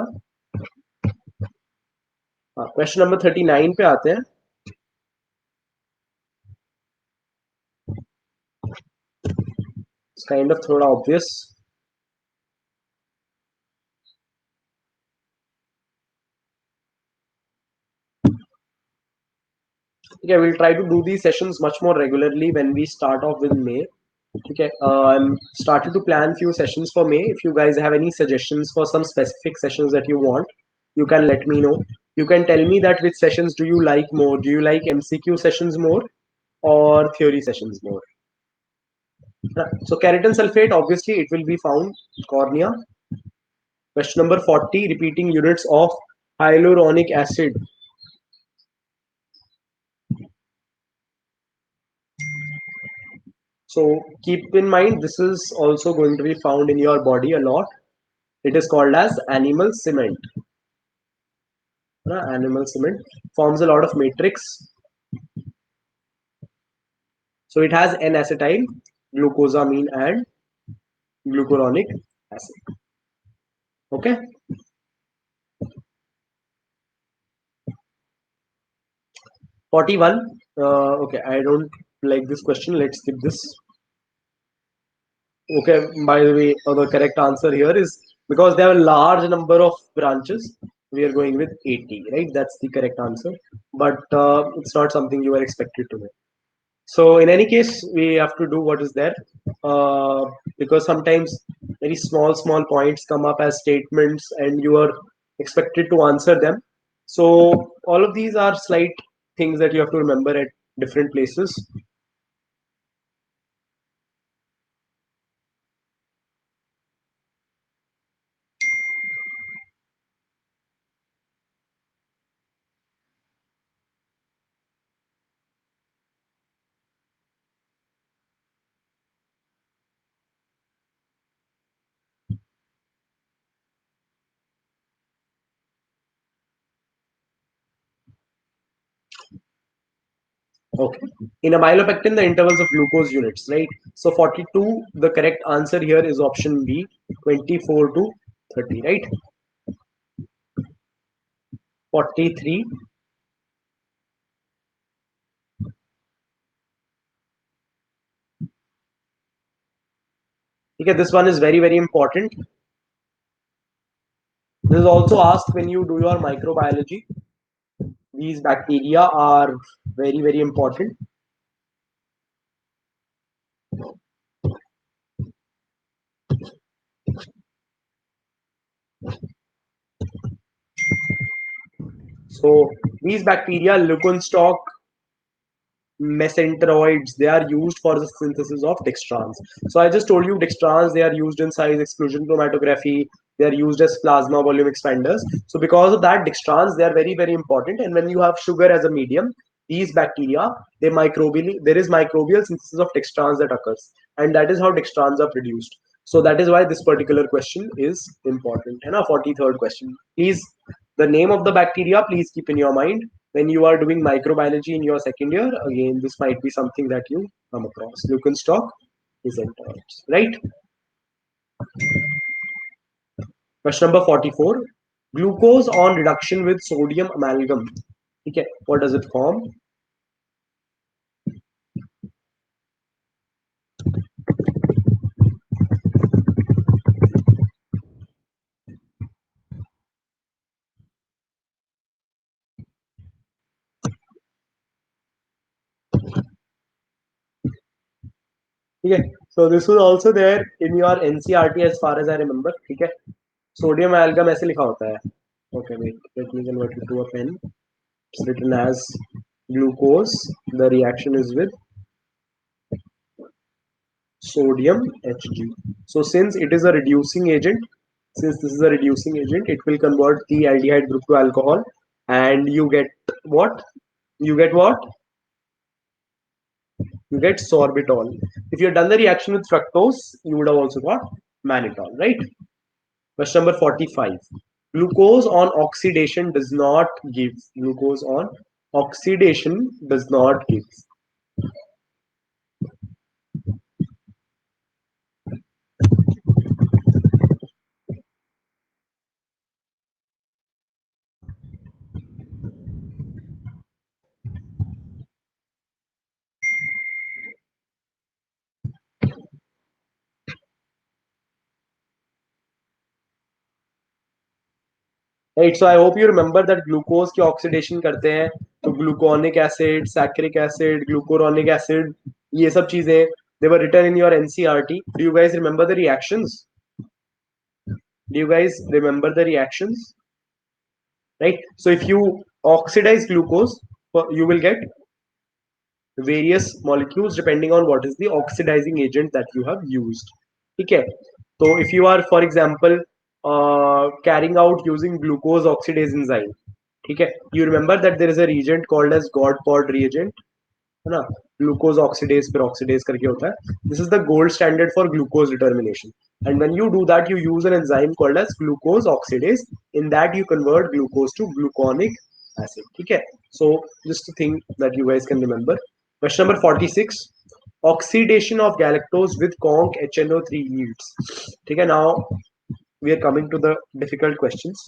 S1: Question number 39 पे आते हैं. It's kind of थोड़ा obvious. Okay, we'll try to do these sessions much more regularly when we start off with May. Okay, I'm started to plan few sessions for May. If you guys have any suggestions for some specific sessions that you want, you can let me know. You can tell me that which sessions do you like more? Do you like MCQ sessions more or theory sessions more? So keratin sulfate, obviously it will be found cornea. Question number 40, repeating units of hyaluronic acid. So keep in mind, this is also going to be found in your body a lot. It is called as animal cement. Animal cement forms a lot of matrix. So it has N-acetyl, glucosamine, and glucuronic acid. Okay. (41). Okay, I don't like this question. Let's skip this. Okay, by the way, the correct answer here is because there are a large number of branches, we are going with 80, right? That's the correct answer. But it's not something you are expected to know. So in any case, we have to do what is there because sometimes very small points come up as statements and you are expected to answer them. So all of these are slight things that you have to remember at different places. Okay. In a myelopectin, the intervals of glucose units, right? So 42, the correct answer here is option B, 24 to 30, right? 43. Okay, this one is very, very important. This is also asked when you do your microbiology. These bacteria are very, very important. So these bacteria, Leukostock mesenteroids, they are used for the synthesis of dextrans. So I just told you dextrans, they are used in size exclusion chromatography, they are used as plasma volume expanders. So because of that, dextrans, they are very, very important. And when you have sugar as a medium, these bacteria, there is microbial synthesis of dextrans that occurs, and that is how dextrans are produced. So that is why this particular question is important. And a 43rd question, please, the name of the bacteria, please keep in your mind when you are doing microbiology in your second year. Again, this might be something that you come across. Leukostock mesenteroids, right? Question number 44. Glucose on reduction with sodium amalgam. Okay, what does it form? Okay, so this was also there in your NCRT as far as I remember. Okay, sodium amalgam ऐसे लिखा होता है. Okay, wait, let me convert it to a pen. It's written as glucose. The reaction is with sodium Hg. So since it is a reducing agent, since this is a reducing agent, it will convert the aldehyde group to alcohol, and you get what? You get what? You get sorbitol. If you had done the reaction with fructose, you would have also got mannitol, right? Question number 45. Glucose on oxidation does not give. Glucose on oxidation does not give. Right, so I hope you remember that glucose की oxidation करते हैं तो gluconic acid, saccharic acid, glucuronic acid, ये सब चीजें they were written in your NCRT. Do you guys remember the reactions? Do you guys remember the reactions? Right. So if you oxidize glucose, you will get various molecules depending on what is the oxidizing agent that you have used. Okay. So if you are, for example, carrying out using glucose oxidase enzyme, okay, you remember that there is a reagent called as Godpod reagent, है ना? Glucose oxidase फिर oxidase करके होता है. This is the gold standard for glucose determination. And when you do that, you use an enzyme called as glucose oxidase. In that, you convert glucose to gluconic acid. Okay. So just a thing that you guys can remember. Question number 46. Oxidation of galactose with conc HNO3 yields. Okay. Now we are coming to the difficult questions.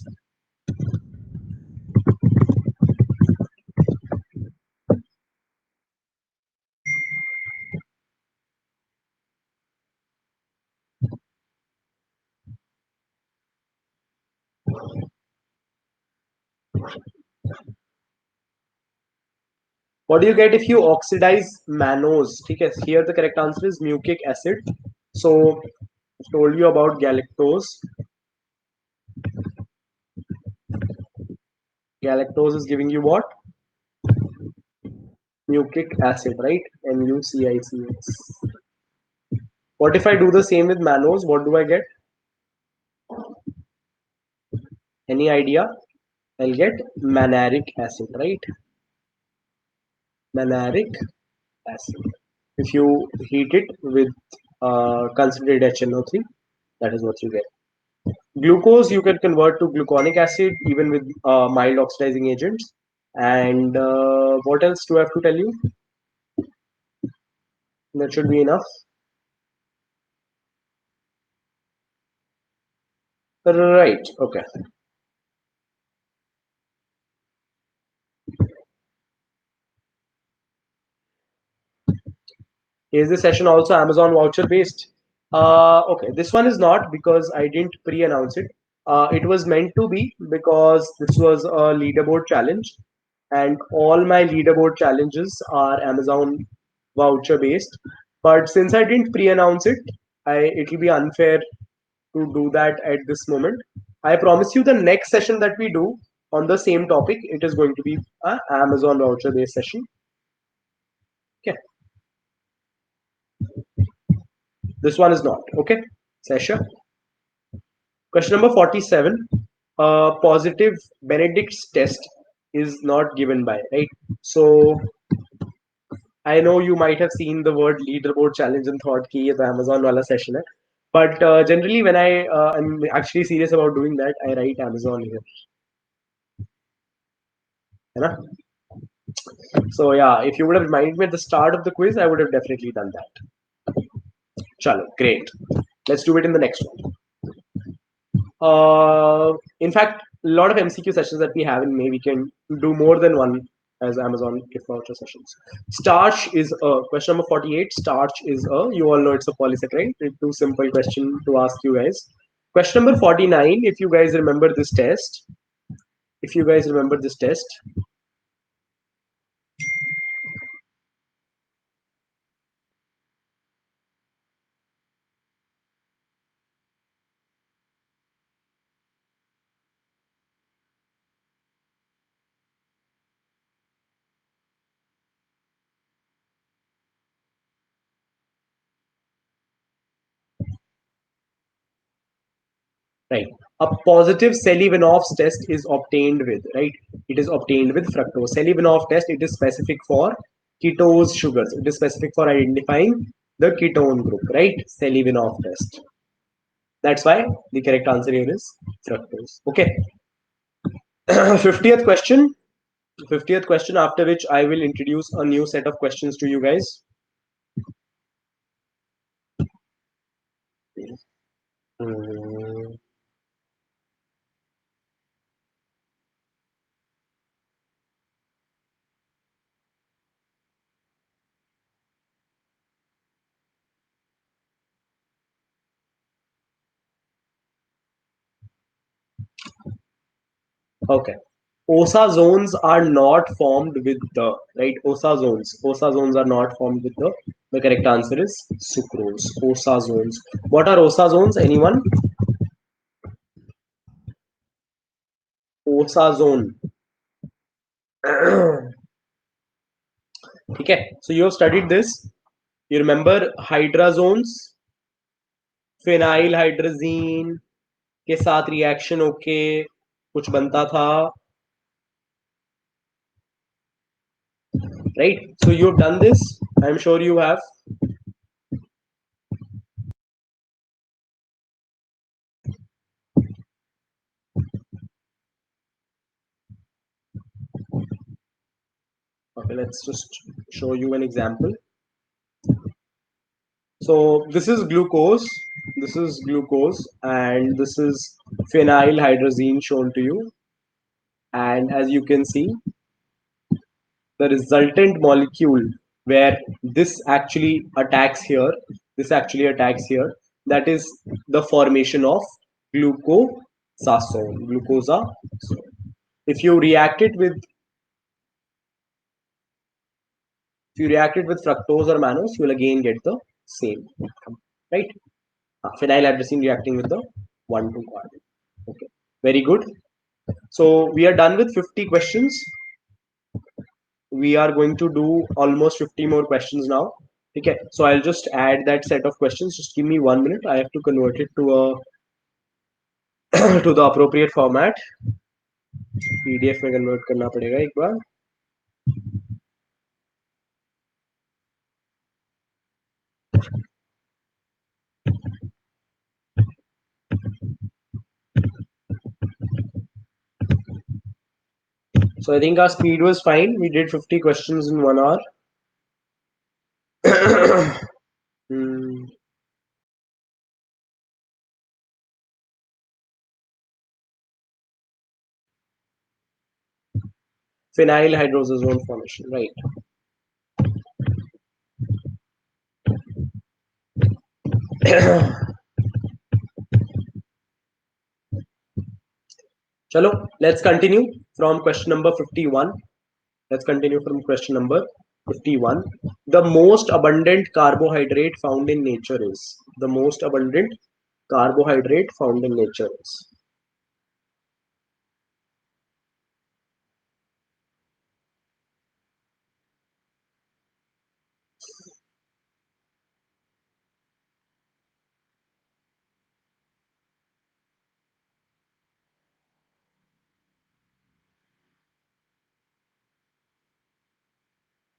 S1: What do you get if you oxidize mannose? Okay, here the correct answer is mucic acid. So I've told you about galactose. Galactose is giving you what? Mucic acid, right? MuCiCS. What if I do the same with mannose? What do I get? Any idea? I'll get mannaric acid, right? Mannaric acid. If you heat it with concentrated HNO3, that is what you get. Glucose you can convert to gluconic acid even with mild oxidizing agents. And what else do I have to tell you? That should be enough. Right. Okay. Is this session also Amazon voucher based? Okay, this one is not because I didn't pre-announce it. It was meant to be because this was a leaderboard challenge, and all my leaderboard challenges are Amazon voucher based. But since I didn't pre-announce it, it will be unfair to do that at this moment. I promise you the next session that we do on the same topic, it is going to be a Amazon voucher based session. Okay. This one is not. Okay. Session. Question number 47. Positive Benedict's test is not given by, right? So I know you might have seen the word leaderboard challenge and thought ki ye to Amazon wala session hai. But generally when I'm actually serious about doing that, I write Amazon here. है ना? So yeah, if you would have reminded me at the start of the quiz, I would have definitely done that. Chalo, great. Let's do it in the next one. In fact, a lot of MCQ sessions that we have in May, we can do more than one as Amazon gift voucher sessions. Starch is a question number 48. Starch is a, you all know it's a polysaccharide. It's too simple question to ask you guys. Question number 49. If you guys remember this test, right? A positive Selivanov's test is obtained with, right? It is obtained with fructose. Selivanov test, it is specific for ketose sugars. It is specific for identifying the ketone group, right? Selivanov test. That's why the correct answer here is fructose. Okay. 50th question. 50th question, after which I will introduce a new set of questions to you guys. Hmm. Okay. OSA zones are not formed with the, right? OSA zones. OSA zones are not formed with the. The correct answer is sucrose. OSA zones. What are OSA zones? Anyone? OSA zone. Okay. So you have studied this. You remember hydra zones, phenyl hydrazine के साथ reaction होके कुछ बनता था, right? So you've done this. I'm sure you have. Okay, let's just show you an example. So this is glucose. This is glucose, and this is phenyl hydrazine shown to you. And as you can see, the resultant molecule where this actually attacks here, that is the formation of glucosazone. If you react it with fructose or mannose, you will again get the same outcome, right? Phenyl reacting with the 1,2 carbon. Okay, very good. So we are done with 50 questions. We are going to do almost 50 more questions now. Okay, so I'll just add that set of questions. Just give me 1 minute. I have to convert it to a to the appropriate format. PDF में convert करना पड़ेगा एक बार. So I think our speed was fine. We did 50 questions in 1 hour. Hmm. Phenyl hydrazone formation, right? Chalo, let's continue from question number 51. Let's continue from question number 51. The most abundant carbohydrate found in nature is. The most abundant carbohydrate found in nature is.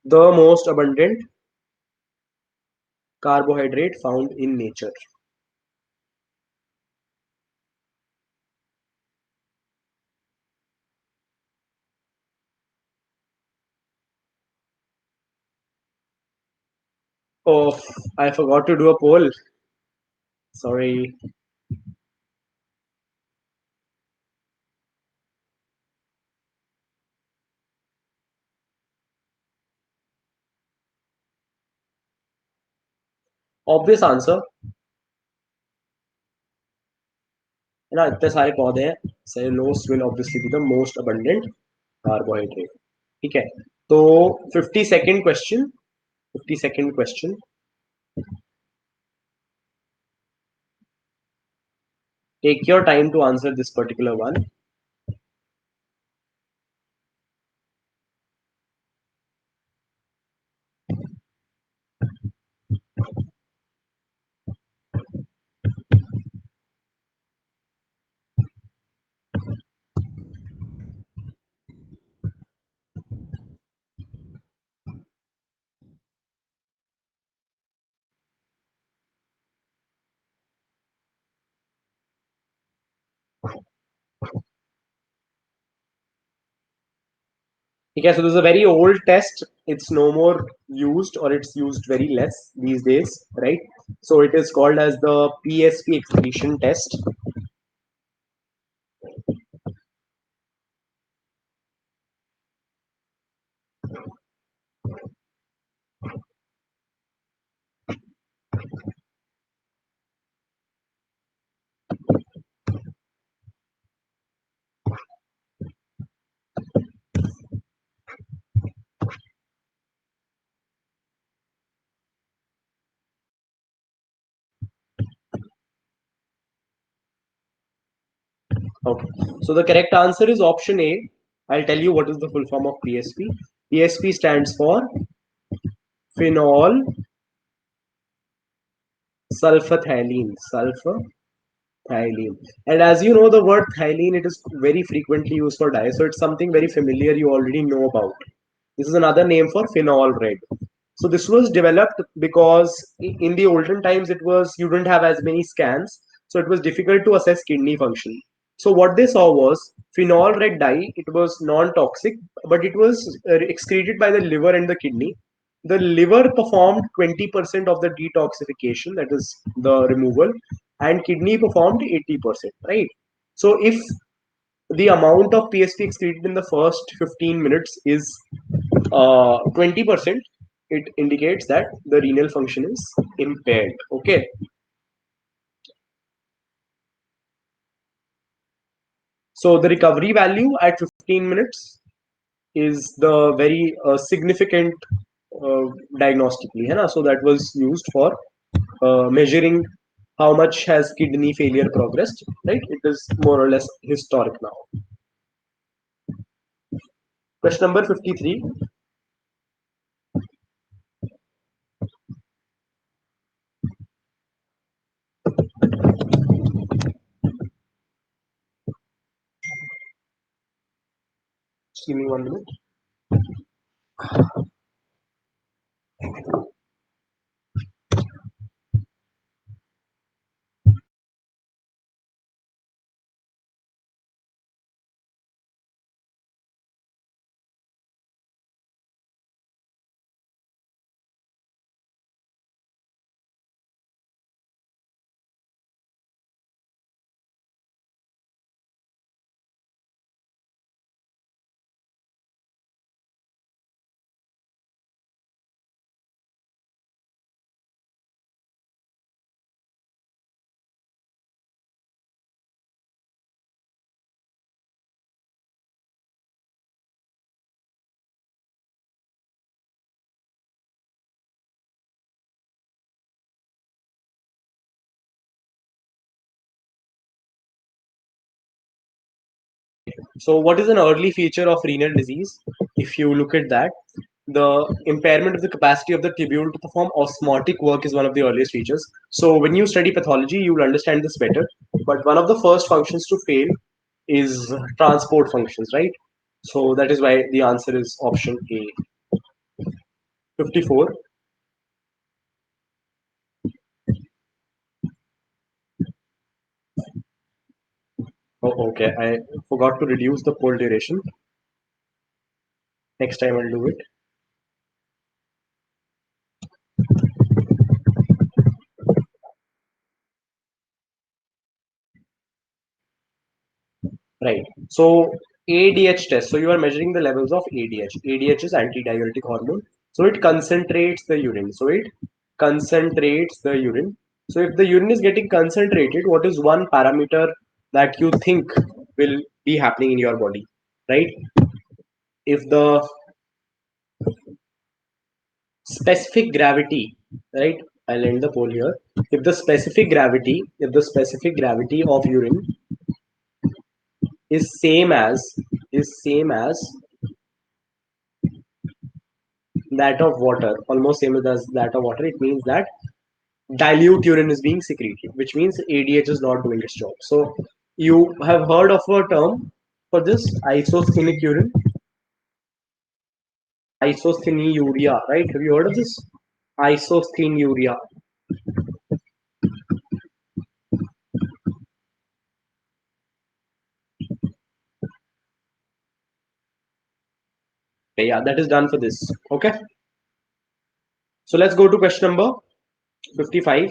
S1: The most abundant carbohydrate found in nature. Oh, I forgot to do a poll. Sorry. Obvious answer. है ना, इतने सारे पौधे हैं, cellulose will obviously be the most abundant carbohydrate. ठीक है, तो 50 second question. 50 second question. Take your time to answer this particular one. Okay, so this is a very old test. It's no more used, or it's used very less these days, right? So it is called as the PSP excretion test. Okay, so the correct answer is option A. I'll tell you what is the full form of PSP. PSP stands for phenol sulfathylene. Sulfathylene. And as you know, the word thylene, it is very frequently used for dye. So it's something very familiar you already know about. This is another name for phenol red. So this was developed because in the olden times it was, you didn't have as many scans, so it was difficult to assess kidney function. So what they saw was phenol red dye. It was non-toxic, but it was excreted by the liver and the kidney. The liver performed 20% of the detoxification, that is the removal, and kidney performed 80%. Right. So if the amount of PSP excreted in the first 15 minutes is 20%, it indicates that the renal function is impaired. Okay. So the recovery value at 15 minutes is the very significant uh, diagnostically, है ना? So that was used for measuring how much has kidney failure progressed, right? It is more or less historic now. Question number 53. Just give me 1 minute. So, what is an early feature of renal disease? If you look at that, the impairment of the capacity of the tubule to perform osmotic work is one of the earliest features. So, when you study pathology, you will understand this better. But one of the first functions to fail is transport functions, right? So, that is why the answer is option A. 54. Oh, okay. I forgot to reduce the poll duration. Next time I'll do it. right? So ADH test. So you are measuring the levels of ADH. ADH is antidiuretic hormone. So it concentrates the urine. So it concentrates the urine. So if the urine is getting concentrated, what is one parameter that you think will be happening in your body, right? If the specific gravity, right? I'll end the poll here. If the specific gravity of urine is same as that of water, almost same as that of water, it means that dilute urine is being secreted, which means ADH is not doing its job. So you have heard of a term for this, isosthenic urine, isostheniuria, right? Have you heard of this? Isostheniuria. Okay, yeah, that is done for this. Okay. So let's go to question number 55.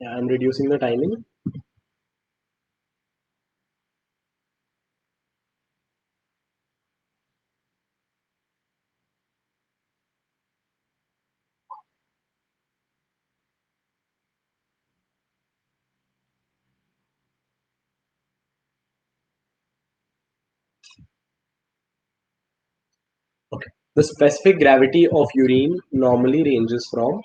S1: Yeah, I'm reducing the timing. Okay. The specific gravity of urine normally ranges from,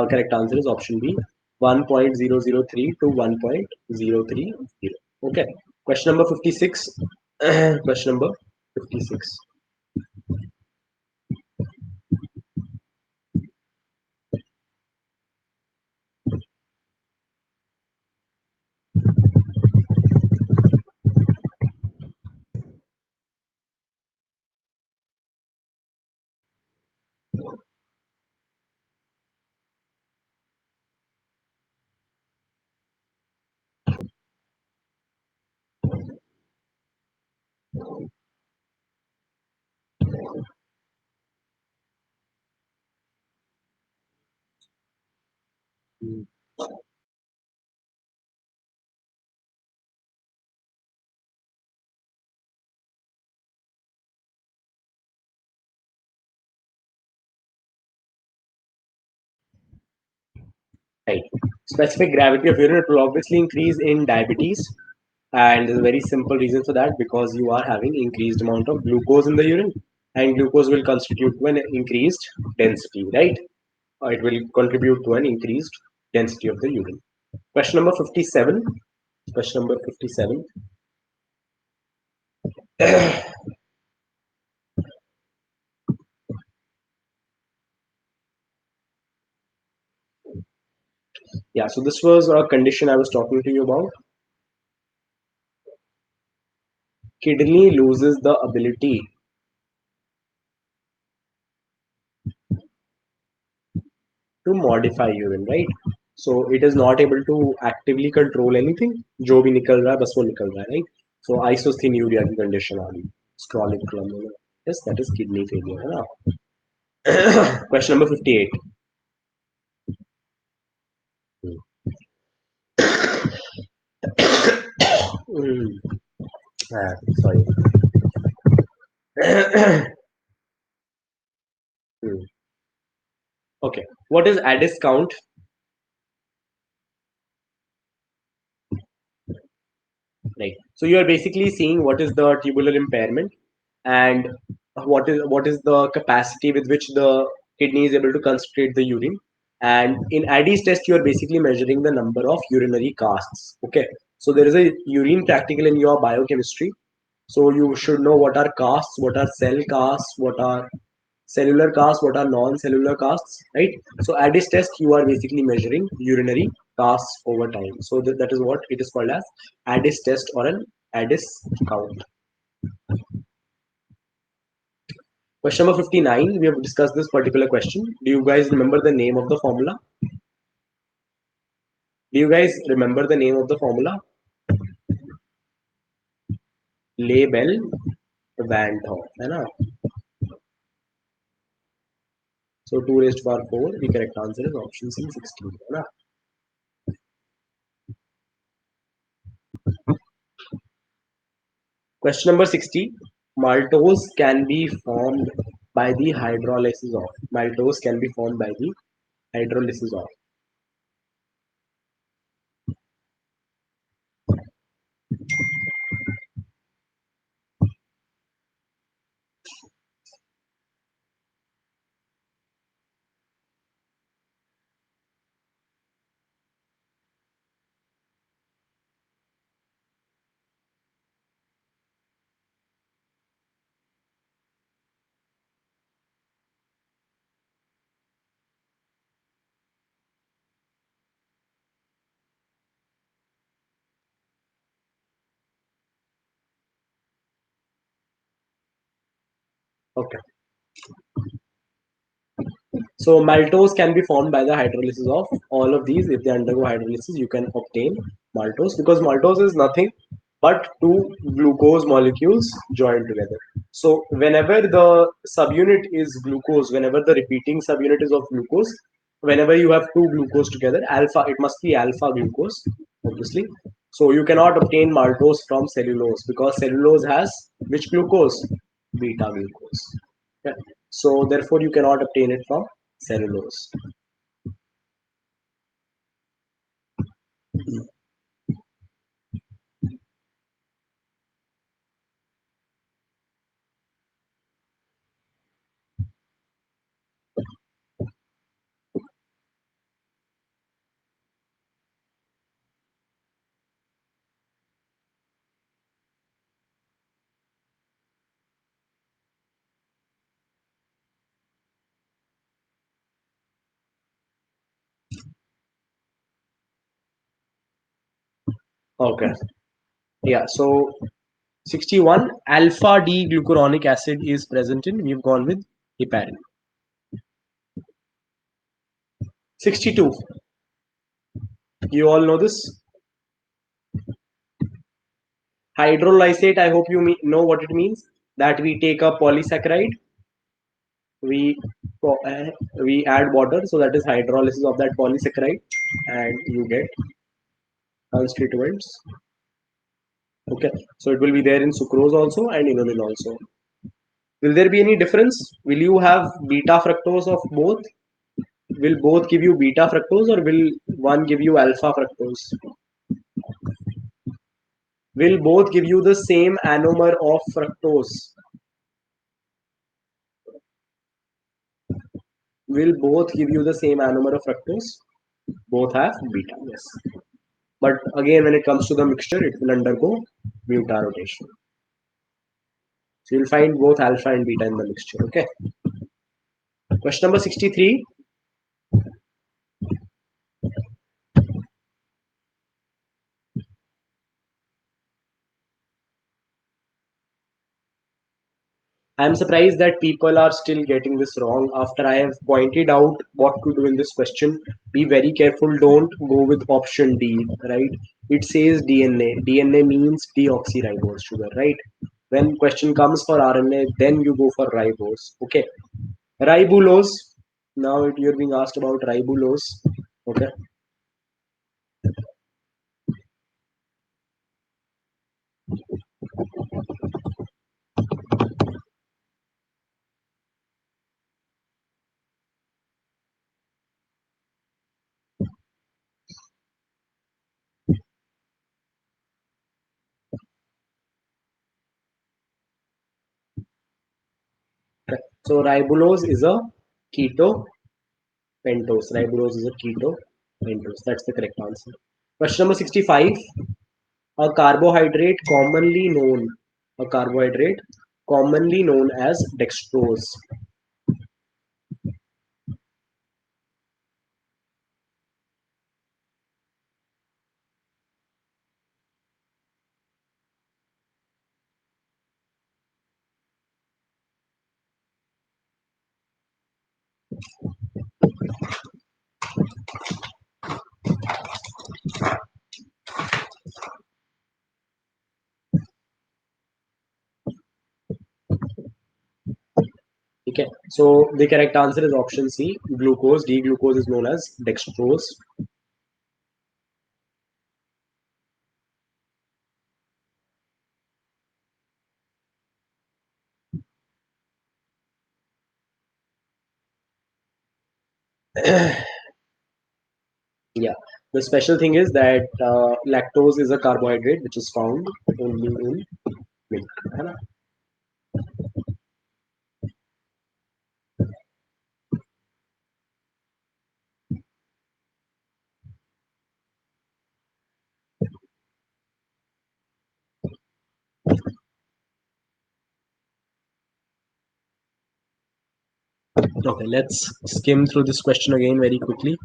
S1: correct answer is option B, 1.003 to 1.030. Okay. Question number 56. Question number 56. Right. Specific gravity of urine, it will obviously increase in diabetes. And there's a very simple reason for that, because you are having increased amount of glucose in the urine. And glucose will constitute to an increased density, right? It will contribute to an increased density of the urine. Question number 57. Question number 57. Yeah, so this was a condition I was talking to you about. Kidney loses the ability to modify urine, right? So it is not able to actively control anything. जो भी निकल रहा है बस वो निकल रहा है, right? So isosthenuria की condition आ गई. Scrolling glomerular. Yes, that is kidney failure, है ना? Question number 58. Mm, sorry. Mm. Okay. What is Addis count? Right. So you are basically seeing what is the tubular impairment, and what is the capacity with which the kidney is able to concentrate the urine. And in Addis test, you are basically measuring the number of urinary casts. Okay. So there is a urine practical in your biochemistry. So you should know what are casts, what are cell casts, what are cellular casts, what are non-cellular casts, right? So Addis test, you are basically measuring urinary casts over time. So that is what it is called as Addis test or an Addis count. Question number 59, we have discussed this particular question. Do you guys remember the name of the formula? Do you guys remember the name of the formula? Lebel Van Thor, है ना? So 2 raised to power 4, the correct answer is option C, 16. है ना? Question number 60. Maltose can be formed by the hydrolysis of. Maltose can be formed by the hydrolysis of. Okay. So maltose can be formed by the hydrolysis of all of these. If they undergo hydrolysis, you can obtain maltose, because maltose is nothing but two glucose molecules joined together. So whenever the subunit is glucose, whenever the repeating subunit is of glucose, whenever you have two glucose together, alpha, it must be alpha glucose, obviously. So you cannot obtain maltose from cellulose, because cellulose has which glucose? Beta glucose. Okay. So therefore you cannot obtain it from cellulose. Okay. Yeah. So 61, alpha D glucuronic acid is present in. We've gone with heparin. 62. You all know this. Hydrolysate. I hope you know what it means. That we take a polysaccharide, we we add water, so that is hydrolysis of that polysaccharide, and you get constituents. Okay. So it will be there in sucrose also and inulin also. Will there be any difference? Will you have beta fructose of both? Will both give you beta fructose, or will one give you alpha fructose? Will both give you the same anomer of fructose? Will both give you the same anomer of fructose? Both have beta, yes. But again, when it comes to the mixture, it will undergo beta rotation. So you'll find both alpha and beta in the mixture. Okay. Question number 63. I'm surprised that people are still getting this wrong after I have pointed out what to do in this question. Be very careful, don't go with option D, right? It says DNA. DNA means deoxyribose sugar, right? When question comes for RNA, then you go for ribose. Okay. Ribulose. Now you're being asked about ribulose. Okay. So ribulose is a keto pentose. Ribulose is a keto pentose. That's the correct answer. Question number 65. A carbohydrate commonly known a carbohydrate commonly known as dextrose. Okay, so the correct answer is option C, glucose. D-glucose is known as dextrose. Yeah, the special thing is that lactose is a carbohydrate which is found only in milk, है ना? Okay, let's skim through this question again very quickly.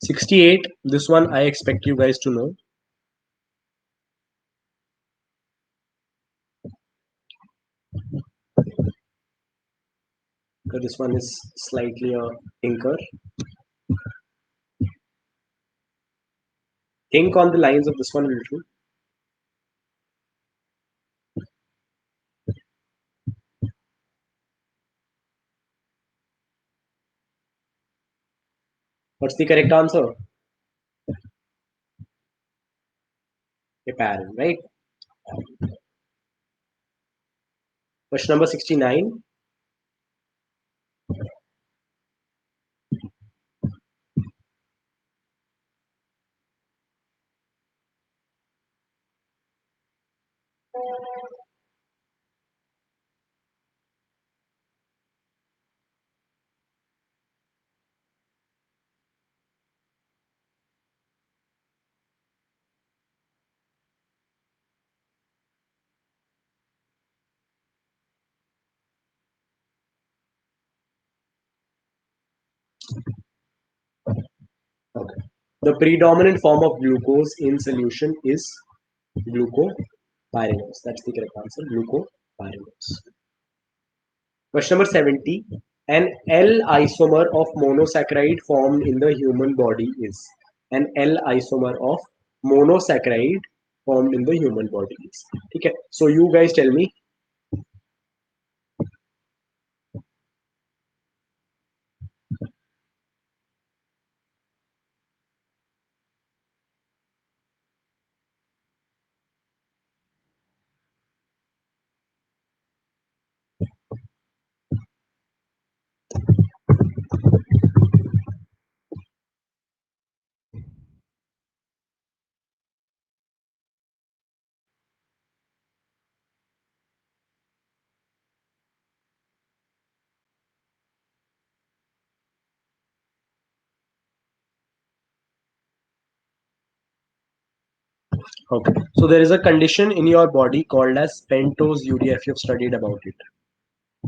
S1: 68, this one I expect you guys to know. So this one is slightly a tinker. Think on the lines of this one a little. What's the correct answer? Heparin, right? Question number 69. Okay. The predominant form of glucose in solution is glucopyranose. That's the correct answer. Glucopyranose. Question number 70. An L isomer of monosaccharide formed in the human body is. An L isomer of monosaccharide formed in the human body is. Okay. So you guys tell me. Okay. So there is a condition in your body called as pentosuria if you've studied about it.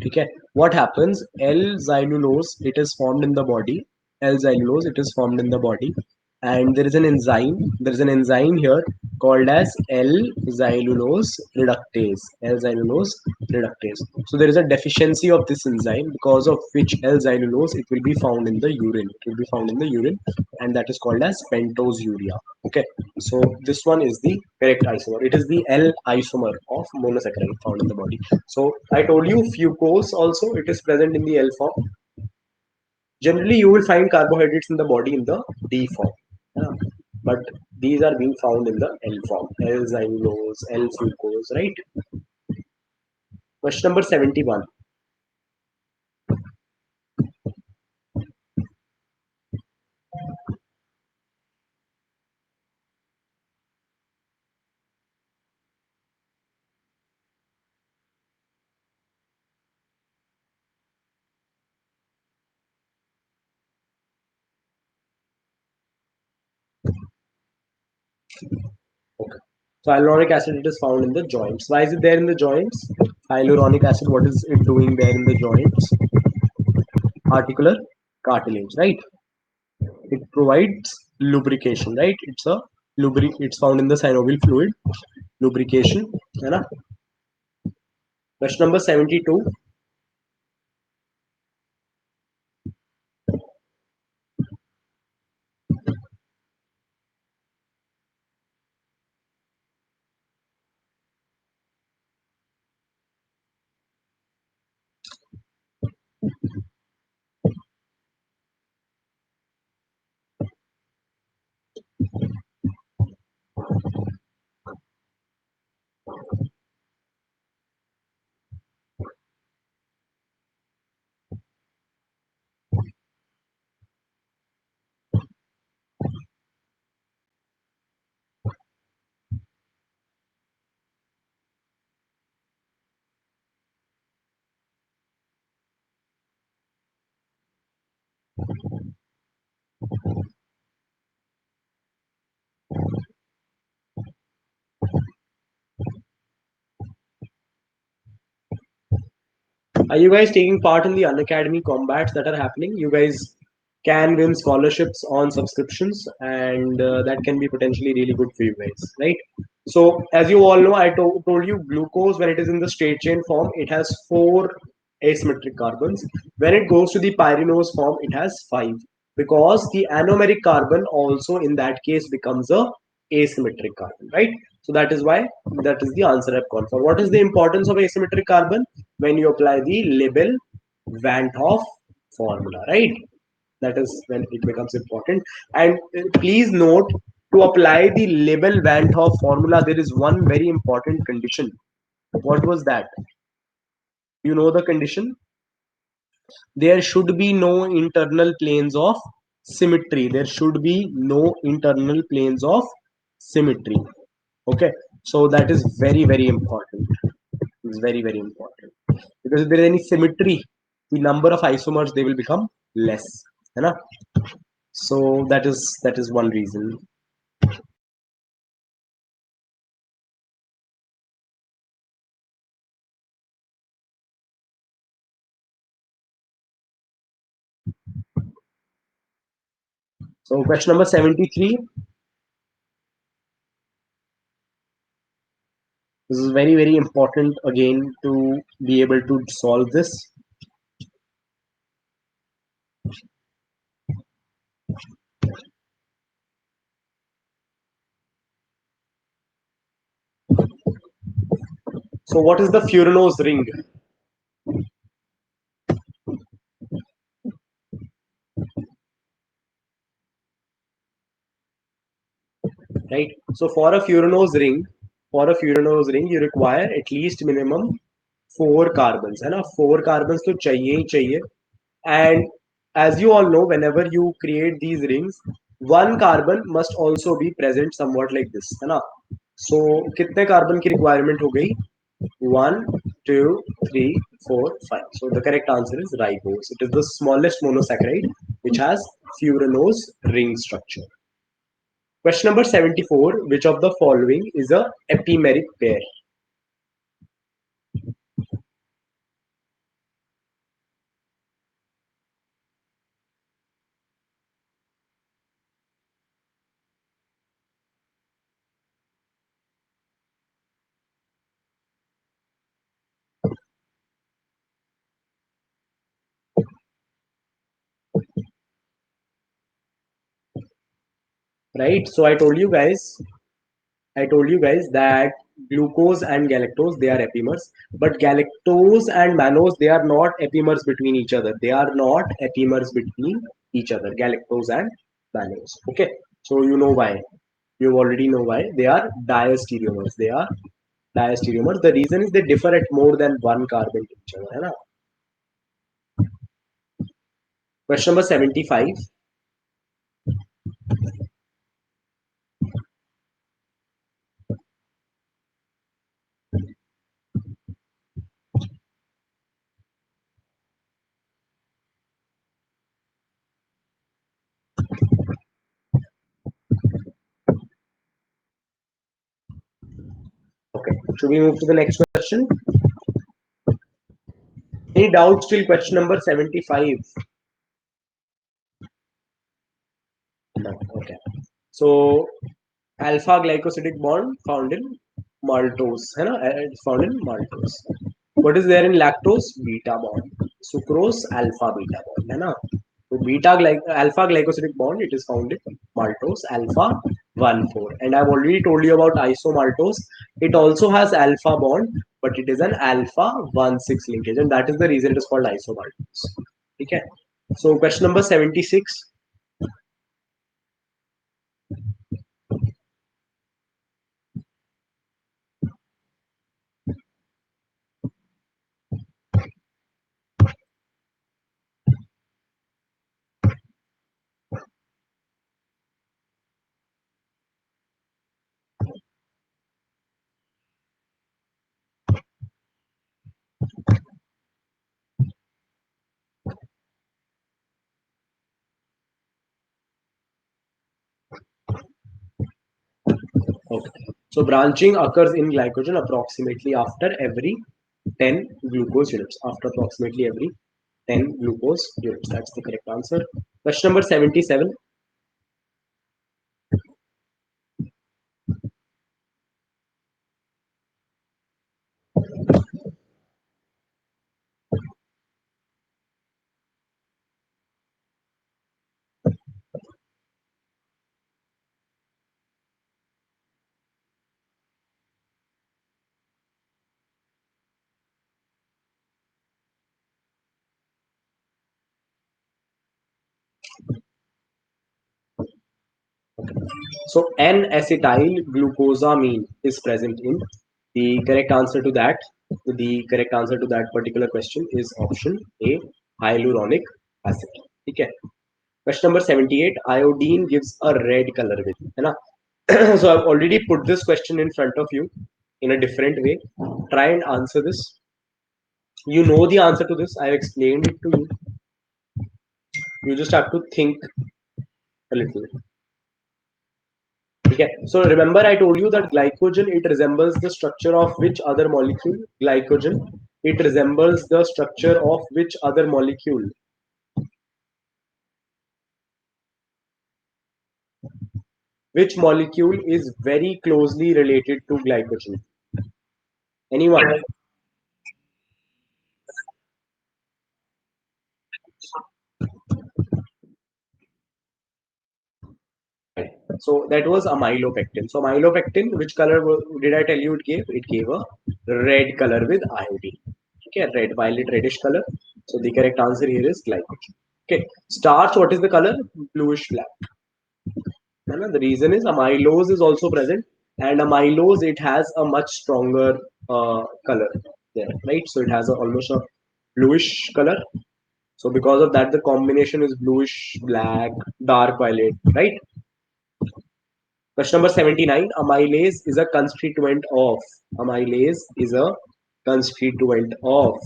S1: Okay. What happens? L-xylulose, it is formed in the body. L-xylulose, it is formed in the body. And there is an enzyme. There is an enzyme here called as L-xylulose reductase. L-xylulose reductase. So there is a deficiency of this enzyme because of which L-xylulose, it will be found in the urine. It will be found in the urine, and that is called as pentosuria. Okay. So this one is the correct isomer. It is the L isomer of monosaccharide found in the body. So I told you fucose also, it is present in the L form. Generally, you will find carbohydrates in the body in the D form. Yeah. But these are being found in the L form. L-xylulose, L-fucose, right? Question number 71. Okay. So hyaluronic acid, it is found in the joints. Why is it there in the joints? Hyaluronic acid, what is it doing there in the joints? Articular cartilage, right? It provides lubrication, right? It's found in the synovial fluid, lubrication, है ना? Question number 72. Are you guys taking part in the Unacademy combats that are happening? You guys can win scholarships on subscriptions, and that can be potentially really good for you guys, right? So, as you all know, I told you glucose, when it is in the straight chain form, it has 4 asymmetric carbons. When it goes to the pyranose form, it has 5, because the anomeric carbon also in that case becomes a asymmetric carbon, right? So that is why that is the answer I've gone for. What is the importance of asymmetric carbon? When you apply the Lebel Van 't Hoff formula, right? That is when it becomes important. And please note, to apply the Lebel Van 't Hoff formula, there is one very important condition. What was that? You know the condition? There should be no internal planes of symmetry. There should be no internal planes of symmetry. Okay, so that is very, very important. It's very, very important, because if there is any symmetry, the number of isomers, they will become less, है ना? So that is one reason. So question number 73. This is very, very important again to be able to solve this. So what is the Furanose ring? Right? So for a Furanose ring, you require at least minimum 4 carbons, है ना? 4 carbons तो चाहिए ही चाहिए. And as you all know, whenever you create these rings, one carbon must also be present somewhat like this, है ना? So कितने carbon की requirement हो गई? 1, 2, 3, 4, 5. So the correct answer is ribose. It is the smallest monosaccharide which has furanose ring structure. Question number 74. Which of the following is a epimeric pair? Right? So I told you guys that glucose and galactose, they are epimers, but galactose and mannose, they are not epimers between each other. They are not epimers between each other. Galactose and mannose. Okay, so you know why. You already know why. They are diastereomers. They are diastereomers. The reason is they differ at more than one carbon to each other. है ना? Question number 75. Okay, should we move to the next question? Any doubts till question number 75? No. Okay. So alpha glycosidic bond found in maltose, है ना? It's found in maltose. What is there in lactose? Beta bond. Sucrose, alpha beta bond, है ना? So alpha glycosidic bond, it is found in maltose alpha 1,4. And I've already told you about isomaltose. It also has alpha bond, but it is an alpha 1,6 linkage, and that is the reason it is called isomaltose. Okay. So question number 76. Okay. So branching occurs in glycogen approximately after every 10 glucose units. After approximately every 10 glucose units. That's the correct answer. Question number 77. So N-acetyl glucosamine is present in. The correct answer to that, particular question is option A, hyaluronic acid. Okay. Question number 78. Iodine gives a red color with, है ना? So I've already put this question in front of you in a different way. Try and answer this. You know the answer to this. I've explained it to you. You just have to think a little. Okay. So remember I told you that glycogen, it resembles the structure of which other molecule? Glycogen. It resembles the structure of which other molecule? Which molecule is very closely related to glycogen? Anyone? So that was amylopectin. So amylopectin, which color did I tell you it gave? It gave a red color with iodine. Okay, red, violet, reddish color. So the correct answer here is glycogen. Okay, starch, what is the color? Bluish black. The reason is amylose is also present, and amylose, it has a much stronger color there, right? So it has almost a bluish color. So because of that, the combination is bluish black, dark violet, right? Question number 79. Amylase is a constituent of. Amylase is a constituent of.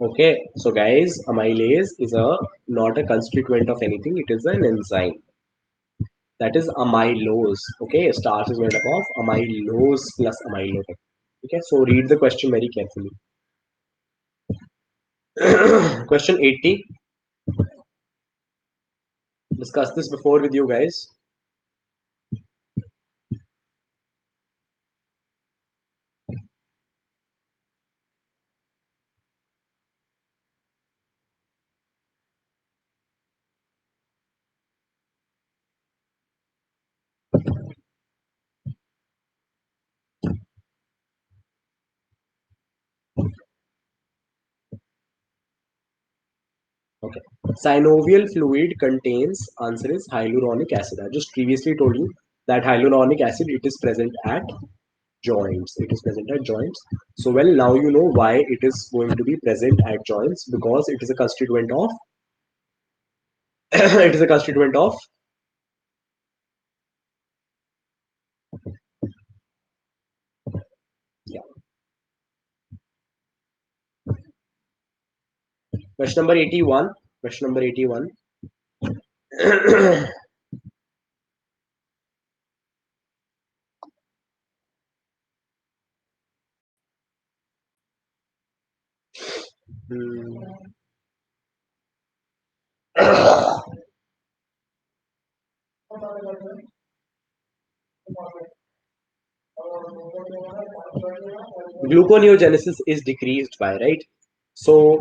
S1: Okay, so guys, amylase is a not a constituent of anything. It is an enzyme. That is amylose. Okay, starch is made up of amylose plus amylopectin. Okay, so read the question very carefully. Question 80. Discuss this before with you guys. Okay. Synovial fluid contains, answer is hyaluronic acid. I just previously told you that hyaluronic acid, it is present at joints. It is present at joints. So well, now you know why it is going to be present at joints, because it is a constituent of it is a constituent of yeah. Question number 81. Question number 81. Gluconeogenesis is decreased by, right? So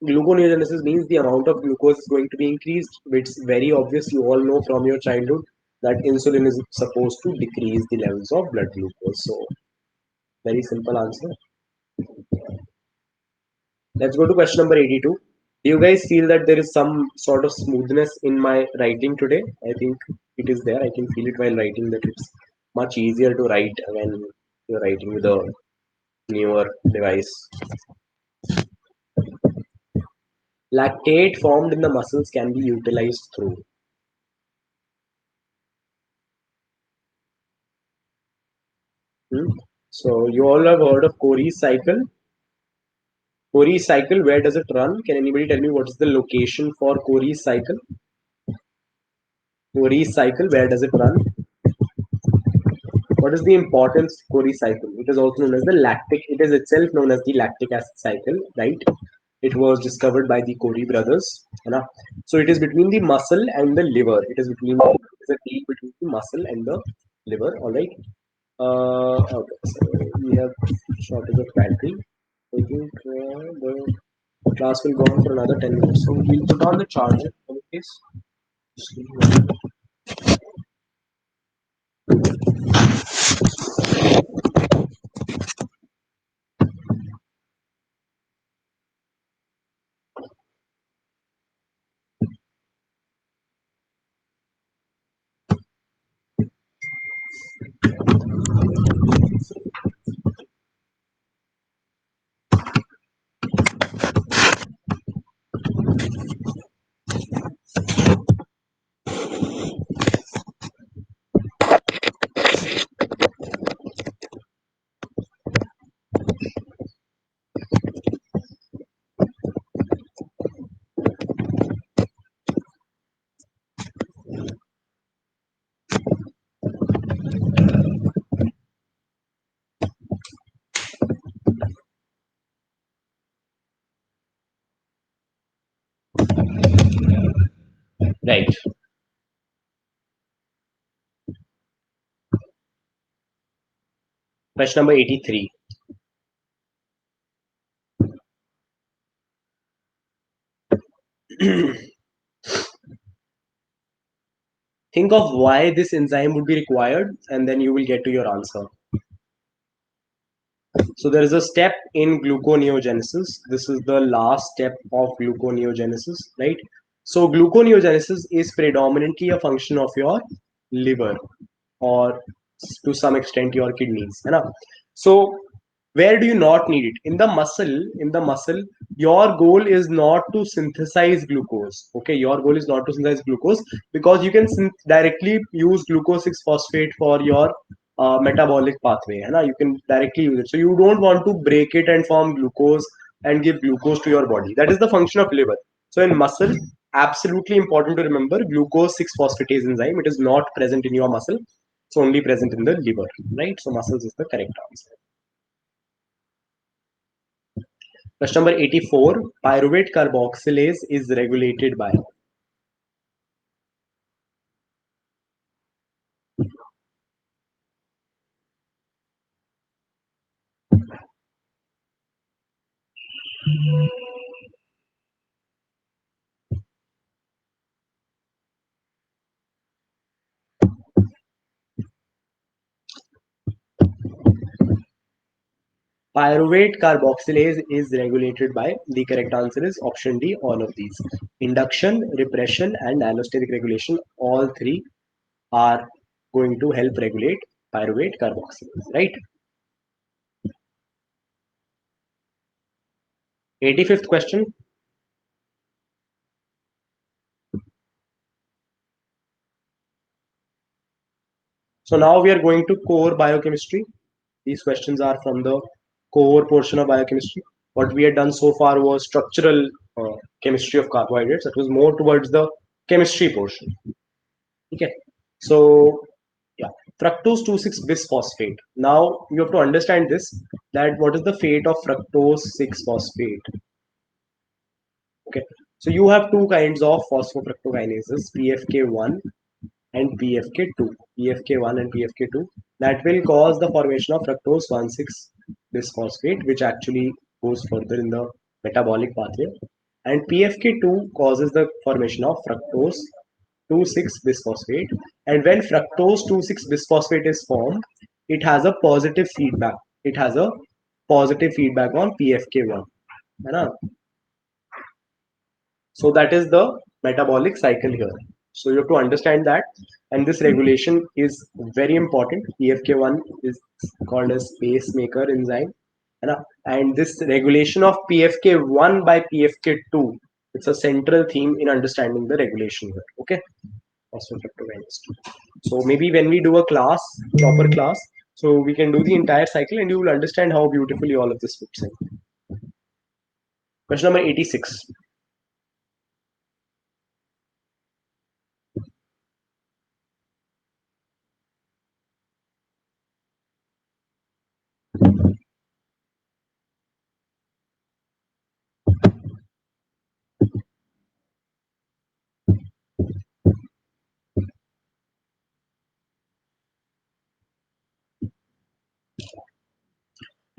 S1: gluconeogenesis means the amount of glucose is going to be increased. It's very obvious. You all know from your childhood that insulin is supposed to decrease the levels of blood glucose. So very simple answer. Let's go to question number 82. Do you guys feel that there is some sort of smoothness in my writing today? I think it is there. I can feel it while writing that it's much easier to write when you're writing with a newer device. Lactate formed in the muscles can be utilized through. Hmm? So you all have heard of Cori's cycle. Cori's cycle, where does it run? Can anybody tell me what is the location for Cori's cycle? Cori's cycle, where does it run? What is the importance of Cori's cycle? It is also known as the lactic. It is itself known as the lactic acid cycle, right? It was discovered by the Cori brothers. You know? So it is between the muscle and the liver. It is between it is a deal between the muscle and the liver. All right. Okay. So we have shortage of battery. I think the class will go on for another 10 minutes. So we'll put on the charger in case. Right. Question number 83. Think of why this enzyme would be required, and then you will get to your answer. So there is a step in gluconeogenesis. This is the last step of gluconeogenesis, right? So gluconeogenesis is predominantly a function of your liver, or to some extent your kidneys. है ना? So where do you not need it? In the muscle, your goal is not to synthesize glucose. Okay, your goal is not to synthesize glucose, because you can directly use glucose 6 phosphate for your metabolic pathway. है ना? You can directly use it. So you don't want to break it and form glucose and give glucose to your body. That is the function of liver. So in muscle, absolutely important to remember, glucose 6 phosphatase enzyme. It is not present in your muscle. It's only present in the liver, right? So muscles is the correct answer. Question number 84. Pyruvate carboxylase is regulated by. Pyruvate carboxylase is regulated by. The correct answer is option D, all of these. Induction, repression, and allosteric regulation, all three are going to help regulate pyruvate carboxylase, right? 85th question. So now we are going to core biochemistry. These questions are from the core portion of biochemistry. What we had done so far was structural chemistry of carbohydrates. That was more towards the chemistry portion. Okay. So yeah, fructose 2,6 bisphosphate. Now you have to understand this, that what is the fate of fructose 6 phosphate. Okay. So you have two kinds of phosphofructokineses, PFK1 and PFK2. PFK1 and PFK2, that will cause the formation of fructose 1,6 bisphosphate, which actually goes further in the metabolic pathway. And PFK2 causes the formation of fructose 2,6 bisphosphate. And when fructose 2,6 bisphosphate is formed, it has a positive feedback. It has a positive feedback on PFK1. है ना? So that is the metabolic cycle here. So you have to understand that, and this regulation is very important. PFK1 is called as pacemaker enzyme, and this regulation of PFK1 by PFK2, it's a central theme in understanding the regulation here. Okay, so maybe when we do a class, proper class, So we can do the entire cycle and you will understand how beautifully all of this fits in. Question number 86.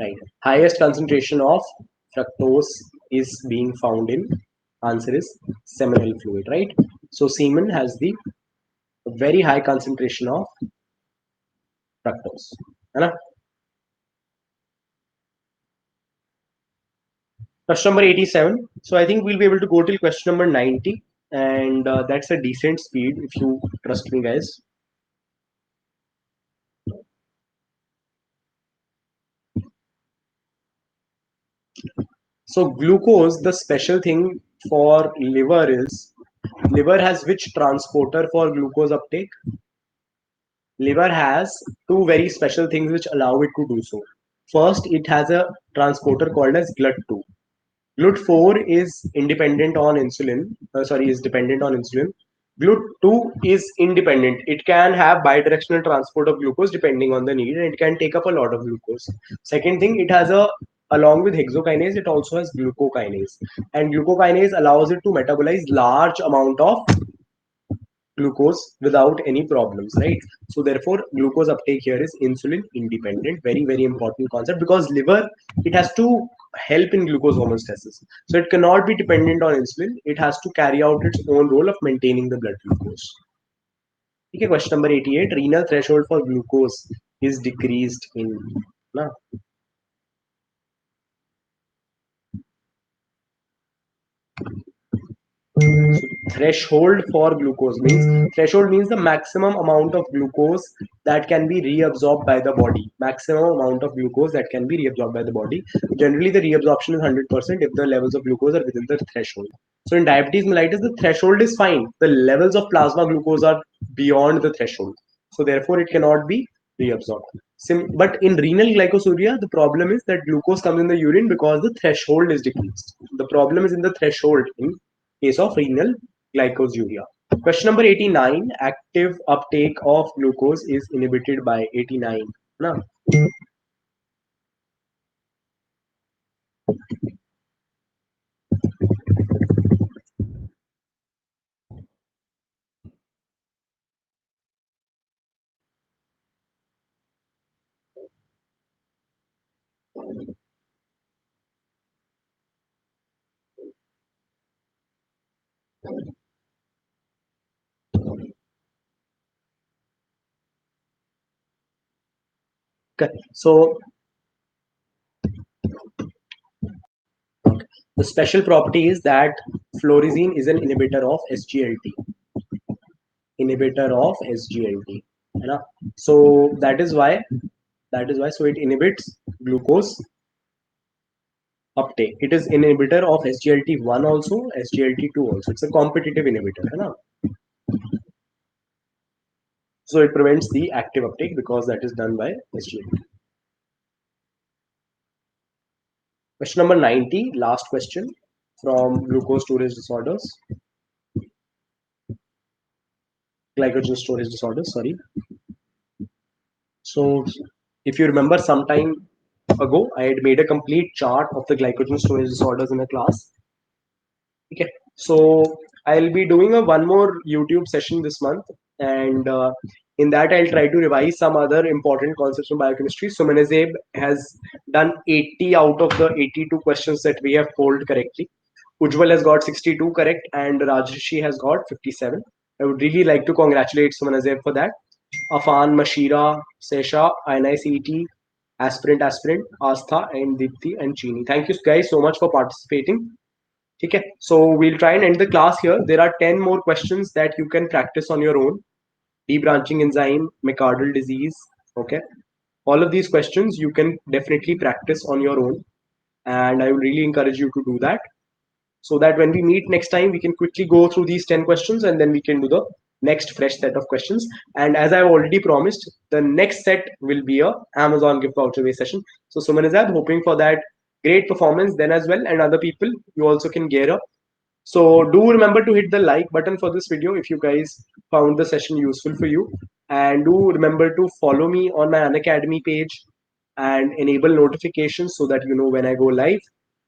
S1: Right. Highest concentration of fructose is being found in, answer is seminal fluid, right? So semen has the very high concentration of fructose. है ना? Question number 87. So I think we'll be able to go till question number 90, and that's a decent speed if you trust me, guys. So glucose, the special thing for liver is, liver has which transporter for glucose uptake? Liver has two very special things which allow it to do so. First, it has a transporter called as GLUT2. GLUT4 is independent on insulin. Is dependent on insulin. GLUT2 is independent. It can have bidirectional transport of glucose depending on the need, and it can take up a lot of glucose. Second thing, it has a, along with hexokinase, it also has glucokinase, and glucokinase allows it to metabolize large amount of glucose without any problems, right? So therefore glucose uptake here is insulin independent. Very very important concept, because liver, it has to help in glucose homeostasis, so it cannot be dependent on insulin. It has to carry out its own role of maintaining the blood glucose. Okay, question number 88. Renal threshold for glucose is decreased in, na? So threshold for glucose means, threshold means the maximum amount of glucose that can be reabsorbed by the body. Maximum amount of glucose that can be reabsorbed by the body. Generally, the reabsorption is 100% if the levels of glucose are within the threshold. So in diabetes mellitus, the threshold is fine. The levels of plasma glucose are beyond the threshold. So therefore, it cannot be reabsorbed. But in renal glycosuria, the problem is that glucose comes in the urine because the threshold is decreased. The problem is in the threshold in case of renal glycosuria. Question number 89. Active uptake of glucose is inhibited by 89. No. Okay. So the special property is that fluorescein is an inhibitor of SGLT. Inhibitor of SGLT. Right? So that is why so it inhibits glucose uptake. It is inhibitor of SGLT1 also, SGLT2 also. It's a competitive inhibitor. Right? So it prevents the active uptake because that is done by SGLT. Question number 90, last question from glucose storage disorders. Glycogen storage disorders, sorry. So if you remember, some time ago, I had made a complete chart of the glycogen storage disorders in a class. Okay, so I'll be doing a one more YouTube session this month, and in that I'll try to revise some other important concepts from biochemistry. So Menezeb has done 80 out of the 82 questions that we have polled correctly. Ujjwal has got 62 correct, and Rajrishi has got 57. I would really like to congratulate Sumanazeb for that. Afan, Mashira, Sesha, INICET, Aspirant, Astha, and Dipti and Chini. Thank you guys so much for participating. Okay, so we'll try and end the class here. There are 10 more questions that you can practice on your own. Debranching enzyme, myocardial disease. Okay, all of these questions you can definitely practice on your own, and I would really encourage you to do that, so that when we meet next time, we can quickly go through these 10 questions and then we can do the next fresh set of questions. And as I've already promised, the next set will be a Amazon gift voucher based session. So Suman is hoping for that great performance then as well, and other people you also can gear up. So do remember to hit the like button for this video if you guys found the session useful for you, and do remember to follow me on my Unacademy page and enable notifications so that you know when I go live.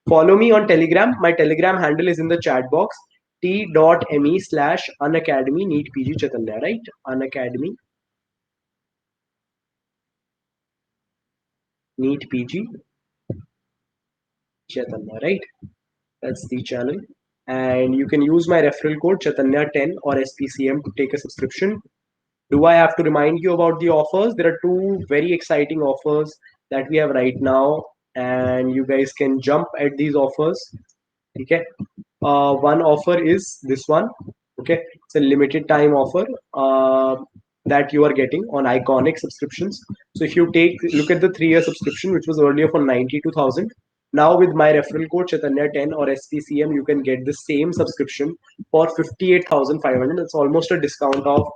S1: Follow me on Telegram. My Telegram handle is in the chat box, t.me/unacademy neat pg Chaitanya, right? Unacademy neat pg Chaitanya, right? That's the channel. And you can use my referral code Chaitanya10 or SPCM to take a subscription. Do I have to remind you about the offers? There are two very exciting offers that we have right now, and you guys can jump at these offers. Okay. One offer is this one. Okay. It's a limited time offer that you are getting on Iconic subscriptions. So if you look at the 3-year subscription, which was earlier for 92,000, now with my referral code Chaitanya10 or SPCM, you can get the same subscription for 58,500. It's almost a discount of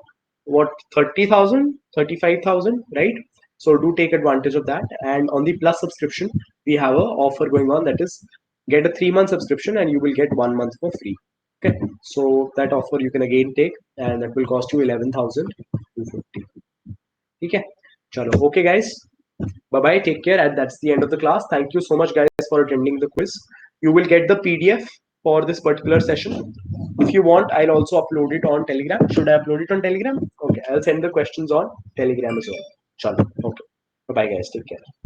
S1: what, 30,000, 35,000, right? So do take advantage of that. And on the plus subscription, we have a offer going on, that is get a 3-month subscription and you will get 1 month for free. Okay, so that offer you can again take, and that will cost you 11,250. Okay, chalo. Okay, guys. Bye bye. Take care. And that's the end of the class. Thank you so much, guys, for attending the quiz. You will get the PDF for this particular session. If you want, I'll also upload it on Telegram. Should I upload it on Telegram? Okay, I'll send the questions on Telegram as well. Chalo. Okay. Bye bye, guys. Take care.